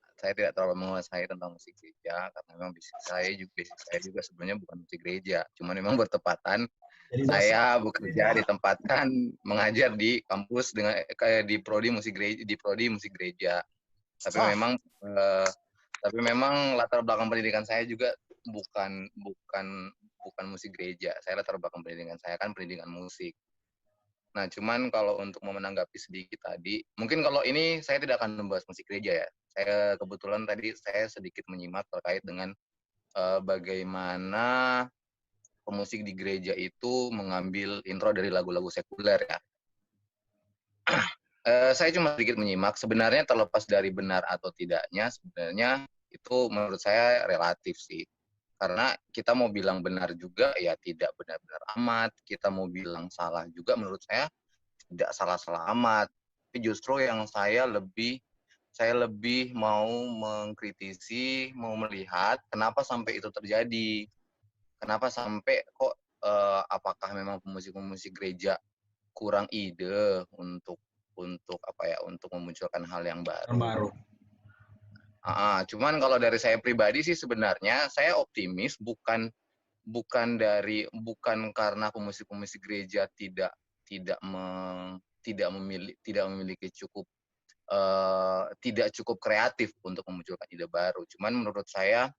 terlalu menguasai tentang musik gereja karena memang saya juga sebenarnya bukan musik gereja, cuman memang bertepatan saya bekerja ditempatkan mengajar di kampus dengan di prodi musik gereja. Tapi memang latar belakang pendidikan saya juga bukan musik gereja. Saya latar belakang pendidikan saya kan pendidikan musik. Nah, cuman kalau untuk menanggapi sedikit tadi, mungkin kalau ini saya tidak akan membahas musik gereja ya. Saya kebetulan tadi saya sedikit menyimak terkait dengan bagaimana pemusik di gereja itu mengambil intro dari lagu-lagu sekuler ya. Saya cuma sedikit menyimak, sebenarnya terlepas dari benar atau tidaknya, sebenarnya itu menurut saya relatif sih. Karena kita mau bilang benar juga ya tidak benar-benar amat, kita mau bilang salah juga menurut saya tidak salah-salah amat. Tapi justru yang saya lebih mau mengkritisi, mau melihat kenapa sampai itu terjadi. Kenapa sampai kok apakah memang pemusik-pemusik gereja kurang ide untuk memunculkan hal yang baru. Cuman kalau dari saya pribadi sih sebenarnya saya optimis bukan karena pemusik-pemusik gereja tidak memiliki tidak cukup kreatif untuk memunculkan ide baru. Cuman menurut saya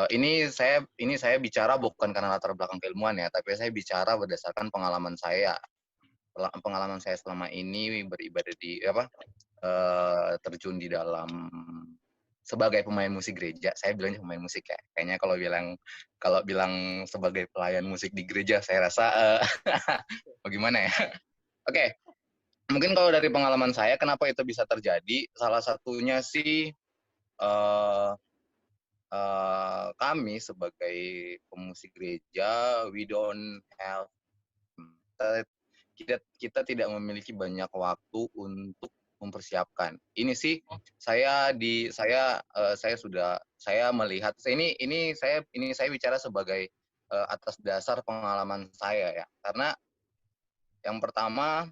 ini saya bicara bukan karena latar belakang keilmuan ya, tapi saya bicara berdasarkan pengalaman saya selama ini beribadah terjun di dalam sebagai pemain musik gereja. Saya bilangnya pemain musik ya. Kayaknya kalau bilang sebagai pelayan musik di gereja, saya rasa bagaimana ya? Oke. Mungkin kalau dari pengalaman saya, kenapa itu bisa terjadi? Salah satunya sih kami sebagai pemusik gereja, we don't have kita tidak memiliki banyak waktu untuk mempersiapkan. Ini sih saya melihat ini saya bicara sebagai atas dasar pengalaman saya ya. Karena yang pertama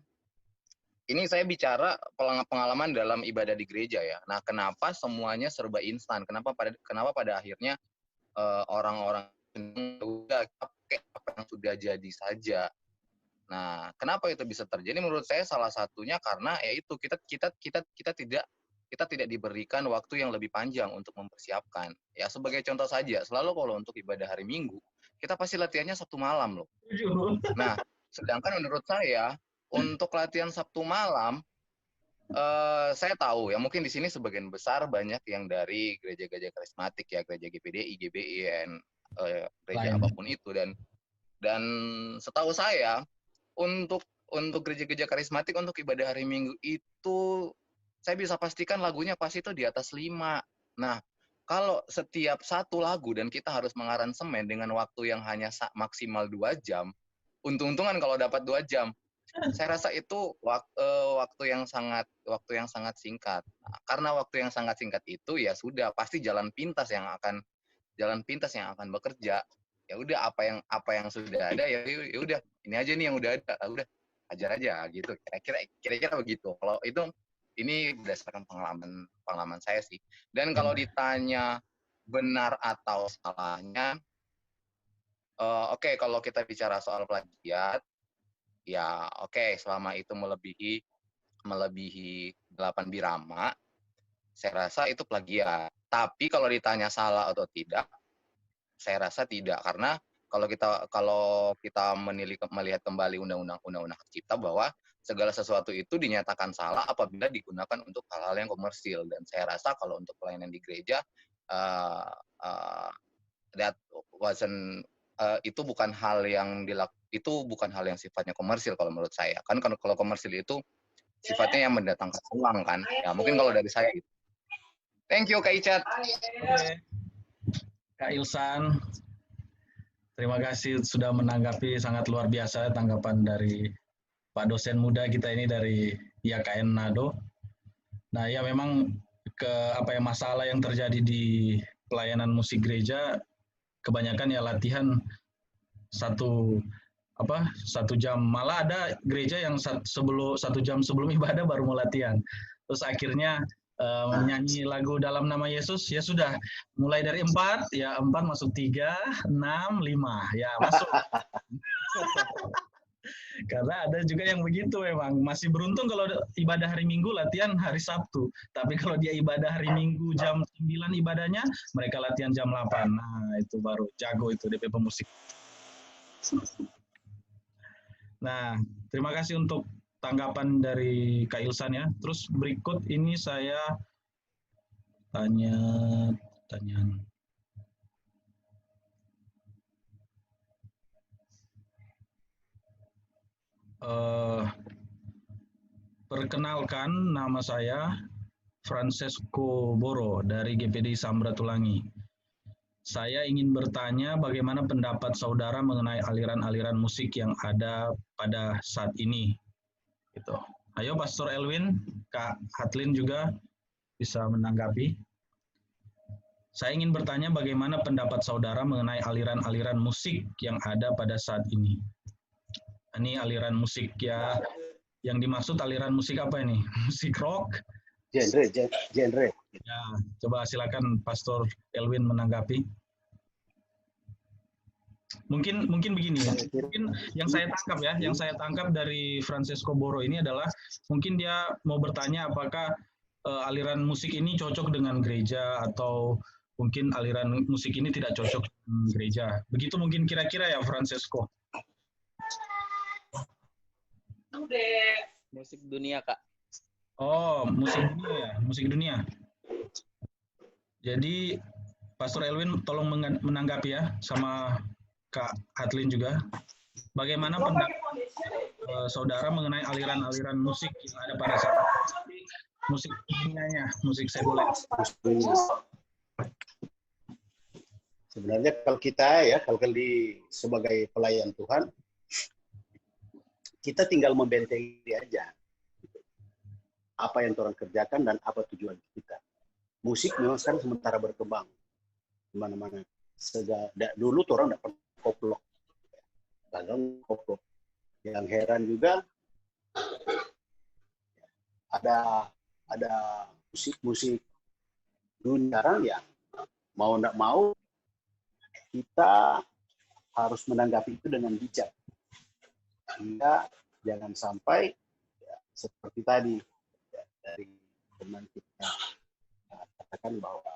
ini saya bicara pengalaman dalam ibadah di gereja ya. Nah, kenapa semuanya serba instan? Kenapa pada akhirnya orang-orang udah pakai apa yang sudah jadi saja. Nah, kenapa itu bisa terjadi? Menurut saya salah satunya karena yaitu kita tidak diberikan waktu yang lebih panjang untuk mempersiapkan. Ya sebagai contoh saja, selalu kalau untuk ibadah hari Minggu, kita pasti latihannya Sabtu malam loh. Nah, sedangkan menurut saya untuk latihan Sabtu malam, saya tahu ya mungkin di sini sebagian besar banyak yang dari gereja-gereja karismatik ya, gereja GPDI, GBIN, gereja apapun itu dan setahu saya untuk gereja-gereja karismatik untuk ibadah hari Minggu itu saya bisa pastikan lagunya pasti itu di atas 5. Nah, kalau setiap satu lagu dan kita harus mengaransemen dengan waktu yang hanya maksimal 2 jam, untung-untungan kalau dapat 2 jam. Saya rasa itu waktu yang sangat singkat. Nah, karena waktu yang sangat singkat itu ya sudah pasti jalan pintas yang akan bekerja. Ya udah apa yang sudah ada ya udah ini aja nih yang udah ada, udah ajar aja gitu. Kira-kira begitu. Kalau itu ini berdasarkan pengalaman saya sih. Dan kalau ditanya benar atau salahnya, oke, kalau kita bicara soal plagiat, ya oke, selama itu melebihi 8 birama, saya rasa itu plagiat. Tapi kalau ditanya salah atau tidak, saya rasa tidak, karena kalau kita melihat kembali undang-undang hak cipta bahwa segala sesuatu itu dinyatakan salah apabila digunakan untuk hal-hal yang komersil, dan saya rasa kalau untuk pelayanan di gereja that wasn't itu bukan hal yang sifatnya komersil kalau menurut saya. Kan kalau komersil itu sifatnya yang mendatangkan uang kan. Ya mungkin kalau dari saya gitu. Thank you Kak Icat. Okay. Kak Ilsan, terima kasih sudah menanggapi, sangat luar biasa tanggapan dari Pak dosen muda kita ini dari IAKN Nado. Nah ya memang masalah yang terjadi di pelayanan musik gereja kebanyakan ya latihan satu jam, malah ada gereja yang 1 jam sebelum ibadah baru mau latihan, terus akhirnya menyanyi lagu dalam nama Yesus, ya sudah mulai dari 4 masuk 3, 6, 5 ya masuk. Karena ada juga yang begitu memang, masih beruntung kalau ibadah hari Minggu latihan hari Sabtu, tapi kalau dia ibadah hari Minggu jam 9 ibadahnya, mereka latihan jam 8. Nah itu baru jago itu DP pemusik. Nah, terima kasih untuk tanggapan dari Kak Ilsan ya. Terus berikut ini saya tanyaan. Perkenalkan, nama saya Francesco Boro dari GPDI Sambratulangi. Saya ingin bertanya bagaimana pendapat saudara mengenai aliran-aliran musik yang ada pada saat ini. Gitu. Ayo Pastor Elwin, Kak Kathleen juga bisa menanggapi. Saya ingin bertanya bagaimana pendapat saudara mengenai aliran-aliran musik yang ada pada saat ini. Ini aliran musik ya, yang dimaksud aliran musik apa ini? Musik rock? Genre. Ya, coba silakan Pastor Elwin menanggapi. Mungkin begini ya. Mungkin yang saya tangkap dari Francesco Boro ini adalah mungkin dia mau bertanya apakah aliran musik ini cocok dengan gereja atau mungkin aliran musik ini tidak cocok dengan gereja. Begitu mungkin kira-kira ya Francesco. Musik dunia, Kak. Oh, musik dunia ya, musik dunia. Jadi Pastor Elwin tolong menanggapi ya sama Kak Kathleen juga. Bagaimana pendapat saudara mengenai aliran-aliran musik yang ada pada saat musik dunianya, musik sekuler? Sebenarnya kalau kita kalau sebagai pelayan Tuhan, kita tinggal membentengi aja apa yang orang kerjakan dan apa tujuan kita. Musik memang sekarang sementara berkembang di mana-mana. Dulu orang tidak pernah koplok, dagang koplok. Yang heran juga ada musik dunia sekarang yang mau tidak mau kita harus menanggapi itu dengan bijak. Sehingga jangan sampai seperti tadi dari teman kita katakan bahwa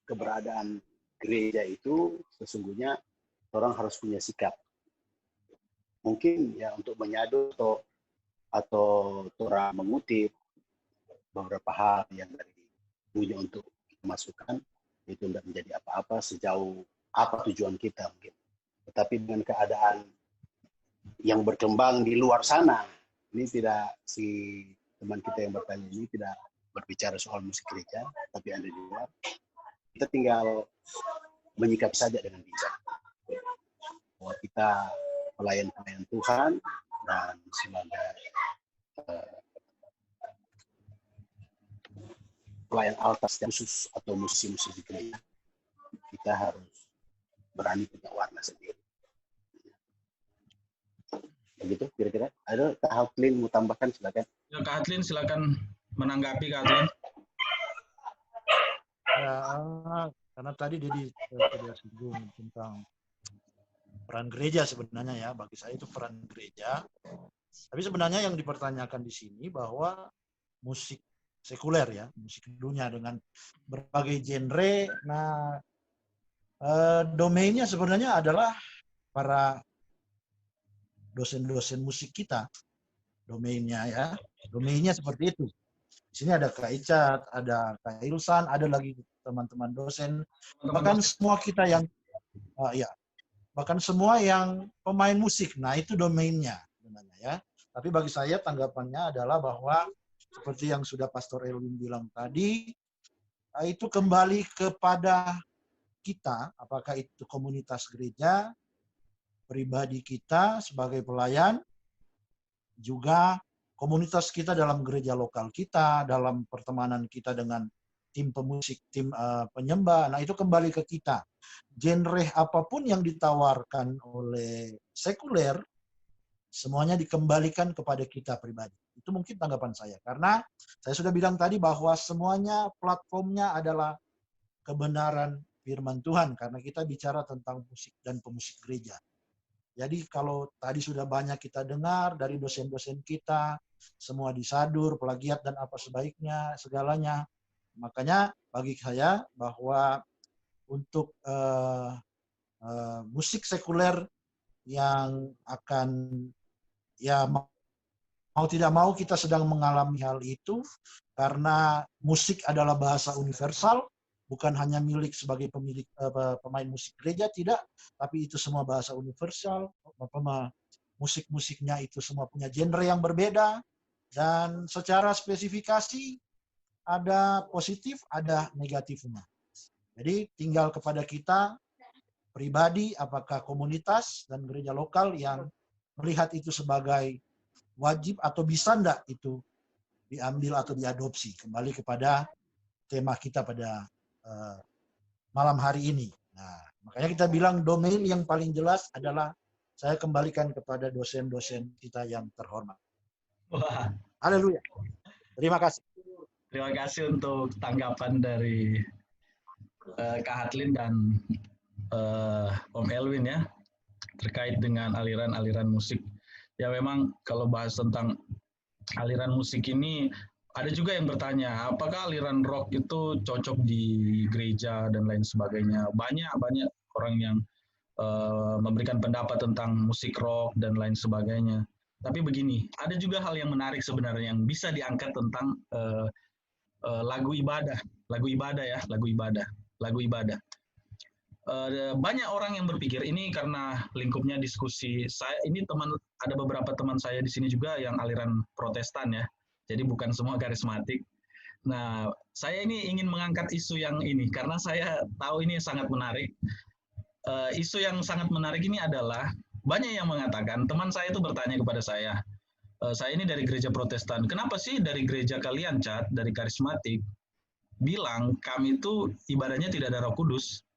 keberadaan gereja itu sesungguhnya orang harus punya sikap. Mungkin ya untuk menyadu atau orang mengutip beberapa hal yang dari punya untuk dimasukkan itu tidak menjadi apa-apa sejauh apa tujuan kita mungkin. Tetapi dengan keadaan yang berkembang di luar sana, ini tidak si teman kita yang bertanya ini tidak berbicara soal musik gereja, tapi ada di luar. Kita tinggal menyikapi saja dengan bijak. Bahwa kita pelayan-pelayan Tuhan dan sebagai pelayan altar khusus atau musisi-musisi di gereja, kita harus berani punya warna sendiri. Begitu kira-kira. Ada Kak Kathleen mau tambahkan silakan. Ya, Kak Kathleen silakan menanggapi Kak Kathleen. Ya, karena tadi Dedi sudah singgung tentang peran gereja sebenarnya ya, bagi saya itu peran gereja. Tapi sebenarnya yang dipertanyakan di sini bahwa musik sekuler ya, musik dunia dengan berbagai genre, nah domainnya sebenarnya adalah para dosen-dosen musik kita, domainnya ya, domainnya seperti itu. Di sini ada Kak Icat, ada Kak Ilsan, ada lagi teman-teman dosen, bahkan semua kita yang bahkan semua yang pemain musik. Nah, itu domainnya sebenarnya ya. Tapi bagi saya tanggapannya adalah bahwa seperti yang sudah Pastor Elwin bilang tadi, itu kembali kepada kita, apakah itu komunitas gereja, pribadi kita sebagai pelayan, juga komunitas kita dalam gereja lokal kita, dalam pertemanan kita dengan tim pemusik, tim penyembah. Nah, itu kembali ke kita. Genre apapun yang ditawarkan oleh sekuler, semuanya dikembalikan kepada kita pribadi. Itu mungkin tanggapan saya. Karena saya sudah bilang tadi bahwa semuanya platformnya adalah kebenaran firman Tuhan. Karena kita bicara tentang musik dan pemusik gereja. Jadi kalau tadi sudah banyak kita dengar dari dosen-dosen kita, semua disadur, plagiat dan apa sebaiknya, segalanya. Makanya bagi saya bahwa untuk musik sekuler yang akan, ya mau tidak mau kita sedang mengalami hal itu, karena musik adalah bahasa universal, bukan hanya milik sebagai pemilik pemain musik gereja, tidak, tapi itu semua bahasa universal. Musik-musiknya itu semua punya genre yang berbeda, dan secara spesifikasi ada positif, ada negatifnya. Jadi tinggal kepada kita pribadi, apakah komunitas dan gereja lokal yang melihat itu sebagai wajib atau bisa enggak itu diambil atau diadopsi. Kembali kepada tema kita pada malam hari ini. Nah, makanya kita bilang domain yang paling jelas adalah saya kembalikan kepada dosen-dosen kita yang terhormat. Wah, Haleluya. Terima kasih. terima kasih untuk tanggapan dari Kak Hatlin dan Om Elwin ya, terkait dengan aliran-aliran musik. Ya memang kalau bahas tentang aliran musik ini, ada juga yang bertanya, apakah aliran rock itu cocok di gereja dan lain sebagainya. Banyak orang yang memberikan pendapat tentang musik rock dan lain sebagainya. Tapi begini, ada juga hal yang menarik sebenarnya yang bisa diangkat tentang lagu ibadah. Lagu ibadah. Banyak orang yang berpikir ini karena lingkupnya diskusi. Ada beberapa teman saya di sini juga yang aliran Protestan ya. Jadi bukan semua karismatik. Nah, saya ini ingin mengangkat isu yang ini karena saya tahu ini sangat menarik. Isu yang sangat menarik ini adalah banyak yang mengatakan, teman saya itu bertanya kepada saya ini dari gereja Protestan, kenapa sih dari gereja kalian, Chat, dari karismatik, bilang kami itu ibadahnya tidak ada Roh Kudus?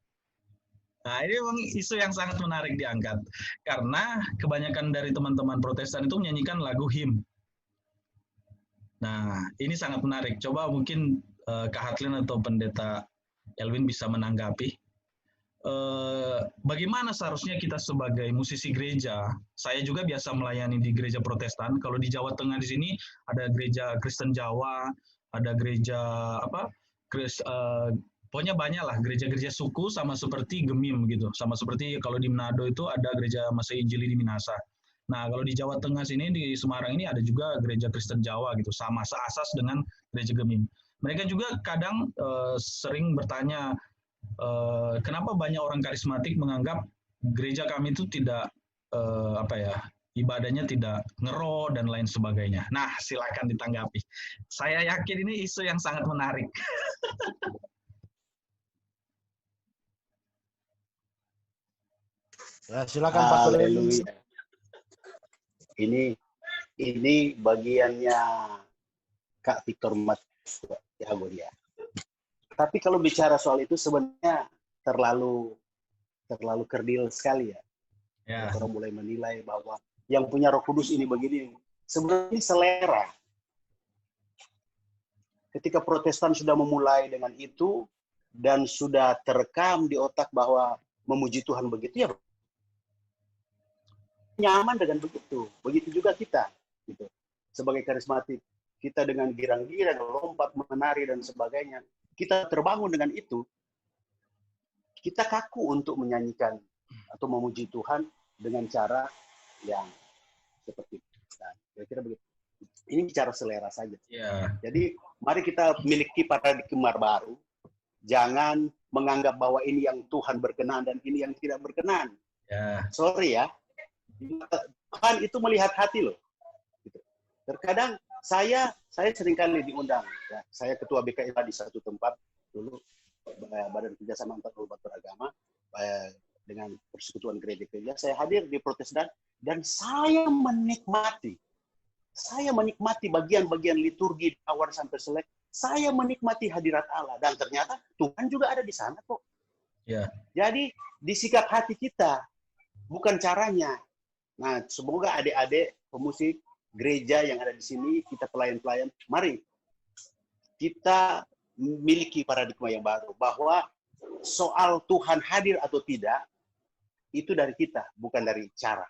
Nah, ini memang isu yang sangat menarik diangkat. Karena kebanyakan dari teman-teman Protestan itu menyanyikan lagu him. Nah, ini sangat menarik. Coba mungkin Kak Hatlin atau Pendeta Elwin bisa menanggapi. Bagaimana seharusnya kita sebagai musisi gereja? Saya juga biasa melayani di gereja Protestan. Kalau di Jawa Tengah di sini ada gereja Kristen Jawa, ada gereja pokoknya banyak lah gereja-gereja suku, sama seperti Gemim gitu. Sama seperti kalau di Manado itu ada gereja Masih Injili di Minasa. Nah, kalau di Jawa Tengah sini, di Semarang ini ada juga gereja Kristen Jawa gitu, sama seasas dengan gereja Gemim. Mereka juga kadang sering bertanya, kenapa banyak orang karismatik menganggap gereja kami itu tidak ibadahnya tidak ngero dan lain sebagainya. Nah, silakan ditanggapi. Saya yakin ini isu yang sangat menarik. Ya, silakan Pak. Haleluya. Ini bagiannya Kak Victor Mas ya, dia. Tapi kalau bicara soal itu sebenarnya terlalu kerdil sekali ya. Ya. Orang mulai menilai bahwa yang punya Roh Kudus ini begini. Sebenarnya ini selera. Ketika Protestan sudah memulai dengan itu dan sudah terekam di otak bahwa memuji Tuhan begitu, ya nyaman dengan begitu. Begitu juga kita, gitu. Sebagai karismatik, kita dengan girang-girang, lompat, menari dan sebagainya. Kita terbangun dengan itu. Kita kaku untuk menyanyikan atau memuji Tuhan dengan cara yang seperti itu. Nah, kira-kira begitu. Ini bicara selera saja. Yeah. Jadi, mari kita miliki paradigma baru. Jangan menganggap bahwa ini yang Tuhan berkenan dan ini yang tidak berkenan. Yeah. Sorry ya. Tuhan itu melihat hati loh. Gitu. Terkadang saya seringkali diundang. Ya, saya ketua BKIA di satu tempat dulu, Badan Kerjasama Antar Umat Beragama, dengan persekutuan gereja-gereja. Saya hadir di Protestan dan saya menikmati bagian-bagian liturgi awal sampai selesai. Saya menikmati hadirat Allah dan ternyata Tuhan juga ada di sana kok. Yeah. Jadi disikap hati kita, bukan caranya. Nah, semoga adik-adik pemusik gereja yang ada di sini, kita pelayan-pelayan, mari kita miliki paradigma yang baru bahwa soal Tuhan hadir atau tidak itu dari kita, bukan dari cara.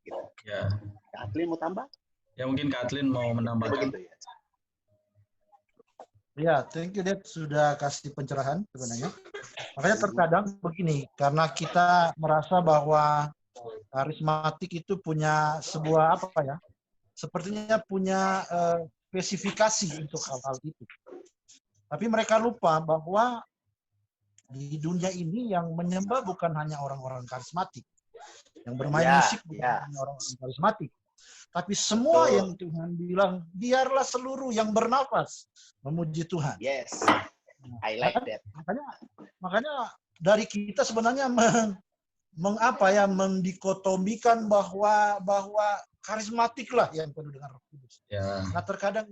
Gitu. Ya. Kak Atlin mau tambah? Ya mungkin Kak Atlin mau menambahkan. Begitu ya. Ya, thank you Dad sudah kasih pencerahan sebenarnya. Makanya terkadang begini, karena kita merasa bahwa karismatik itu punya sebuah sepertinya punya spesifikasi untuk hal-hal itu. Tapi mereka lupa bahwa di dunia ini yang menyembah bukan hanya orang-orang karismatik, yang bermain musik bukan hanya orang-orang karismatik, tapi semua yang Tuhan bilang biarlah seluruh yang bernafas memuji Tuhan. Yes. I like that. Makanya dari kita sebenarnya mendikotomikan bahwa karismatik lah yang penuh dengan Roh Kudus. Ya. Nah terkadang